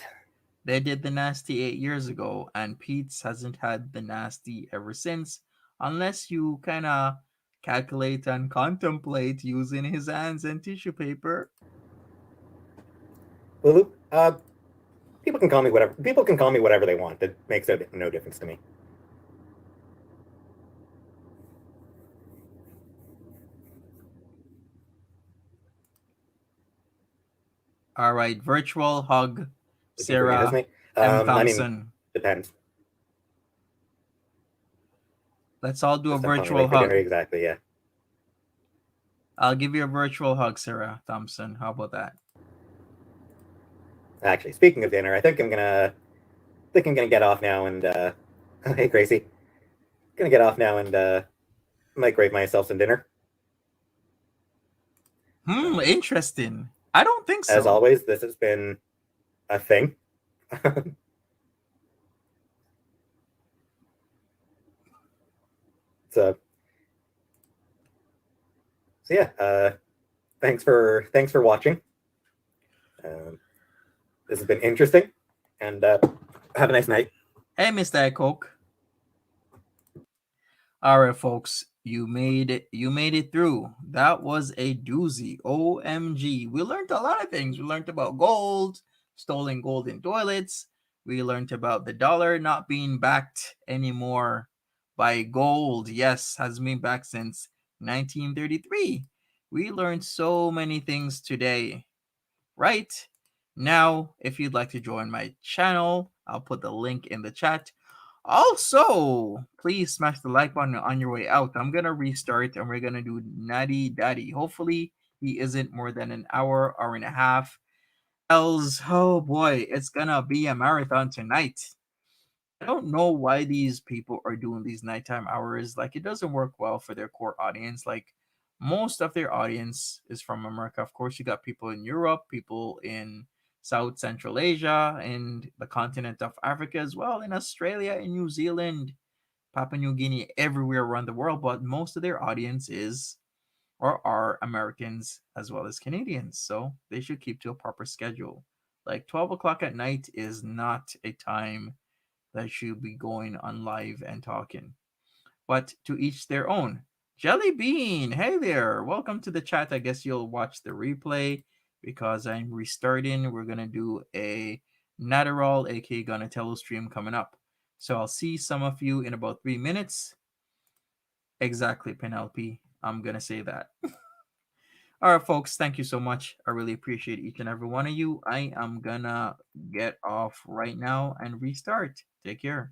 They did the nasty 8 years ago, and PEETZ hasn't had the nasty ever since, unless you kind of calculate and contemplate using his hands and tissue paper. Lulu, people can call me whatever. People can call me whatever they want. It makes no difference to me. All right, virtual hug, Sarah M. Thompson. I mean, depends. Let's all do a virtual hug. Exactly, yeah. I'll give you a virtual hug, Sarah Thompson. How about that? Actually, speaking of dinner, I think I'm gonna get off now and hey Gracie. Gonna get off now and microwave myself some dinner. Interesting. I don't think so. As always, this has been a thing. So yeah, thanks for watching. This has been interesting, and have a nice night. Hey, Mr. Coke. All right, folks, you made it through. That was a doozy. OMG. We learned a lot of things. We learned about gold, stolen gold in toilets. We learned about the dollar not being backed anymore by gold. Yes, has been back since 1933. We learned so many things today. Right? Now, if you'd like to join my channel, I'll put the link in the chat. Also, please smash the like button on your way out. I'm going to restart and we're going to do Natty Daddy. Hopefully, he isn't more than an hour and a half. Else, oh boy, it's going to be a marathon tonight. I don't know why these people are doing these nighttime hours. Like, it doesn't work well for their core audience. Like, most of their audience is from America. Of course, you got people in Europe, people in South Central Asia, and the continent of Africa as well, in Australia, in New Zealand, Papua New Guinea, everywhere around the world. But most of their audience is or are Americans as well as Canadians. So they should keep to a proper schedule. Like 12 o'clock at night is not a time that should be going on live and talking. But to each their own. Jelly Bean, hey there. Welcome to the chat. I guess you'll watch the replay because I'm restarting. We're going to do a Natterall, aka Donatello stream coming up. So I'll see some of you in about 3 minutes. Exactly, Penelope. I'm going to say that. All right, folks. Thank you so much. I really appreciate each and every one of you. I am going to get off right now and restart. Take care.